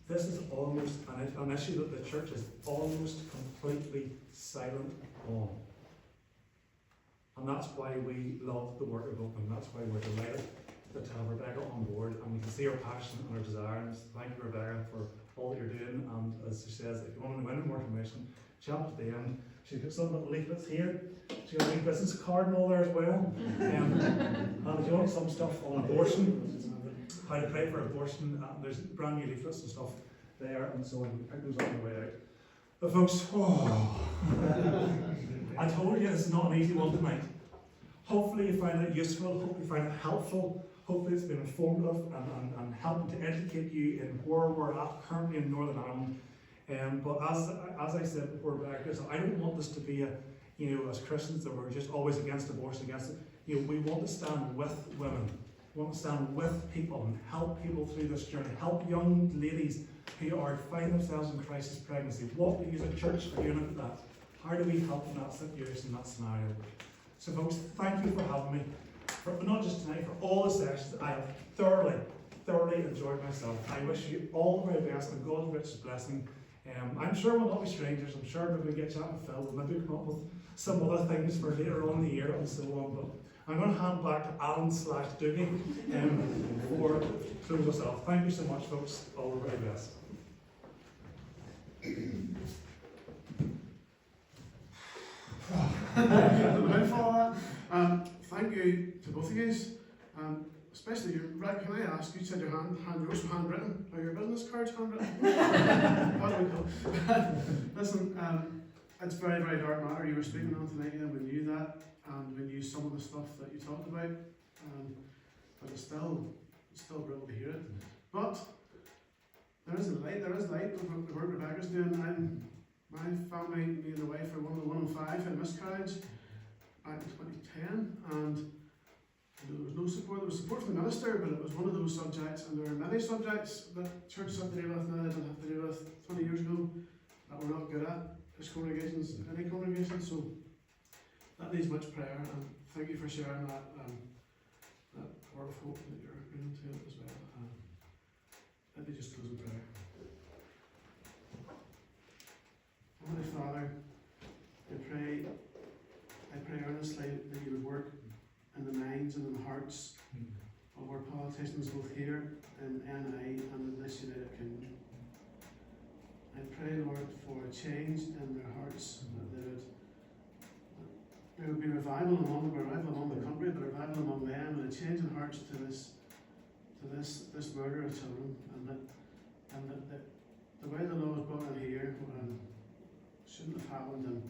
this is almost an issue that the church is almost completely silent on. And that's why we love the work of Open. That's why we're delighted to have Rebecca on board, and we can see her passion and her desire. And thank you, Rebecca, for all that you're doing. And as she says, if you want to know any more information, chat at the end. She's got some little leaflets here. She's got a wee business card and all there as well. And if you want some stuff on abortion, how to pray for abortion, there's brand new leaflets and stuff there, and so on. Pick those on the way out. But folks, I told you this is not an easy one tonight. Hopefully you find it useful, hopefully you find it helpful, hopefully it's been informative and helping to educate you in where we're at currently in Northern Ireland. But as I said before, Rebecca, so I don't want this to be as Christians that we're just always against abortion, against it. We want to stand with women. We want to stand with people and help people through this journey. Help young ladies who are finding themselves in crisis pregnancy. What we as a church are doing at that. How do we help in that situation, that scenario? So folks, thank you for having me. For not just tonight, for all the sessions. I have thoroughly enjoyed myself. I wish you all the very best and God's richest blessing. I'm sure we'll not be strangers. I'm sure maybe we get chatting with Phil. We'll maybe come up with some other things for later on in the year and so on. But I'm going to hand back to Alan/Dougie for close us off. Thank you so much, folks. All the very best. Thank you to both of you. Especially you, Brad, can I ask, you said your yours were handwritten. Are your business cards handwritten? What do we call? Listen, it's very, very dark matter you were speaking on tonight, and we knew that, and we knew some of the stuff that you talked about, but it's still brilliant to hear it. But there is light with the work Rebecca's doing. My family, me and the wife, were one of 5 in miscarriage back in 2010, and there was no support. There was support from the minister, but it was one of those subjects, and there are many subjects that churches have to deal with now that didn't have to deal with 20 years ago that we're not good at as congregations, any congregation. So that needs much prayer, and thank you for sharing that word of hope that you're bringing to it as well. Let me just close in prayer. Holy Father, I pray earnestly that you would work in the minds and in the hearts of our politicians, both here in NI and in this United Kingdom. I pray, Lord, for a change in their hearts, that there would be revival among the country, but revival among them, and a change in hearts to this murder of children, and that the way the law was brought in here shouldn't have happened, and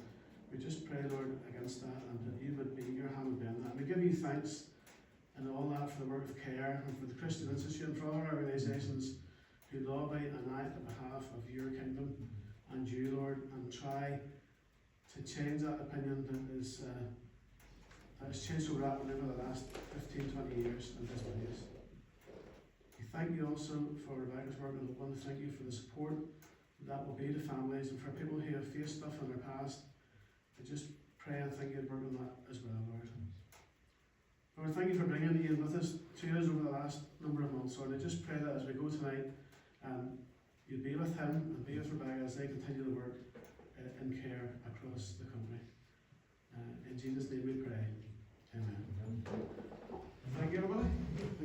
we just pray, Lord, against that, and that you would be, your hand would be in that. And we give you thanks and all that for the work of CARE and for the Christian Institute and for other organisations who lobby and act on behalf of your kingdom and you, Lord, and try to change that opinion that has changed so rapidly over the last 15-20 years in this place. We thank you also for Rebecca's work, and we want to thank you for the support that will be to families and for people who have faced stuff in their past. I just pray and thank you for working on that as well, Lord. Lord, thank you for bringing Ian with us to us over the last number of months, Lord. I just pray that as we go tonight, you'd be with him and be with Rebecca as they continue the work.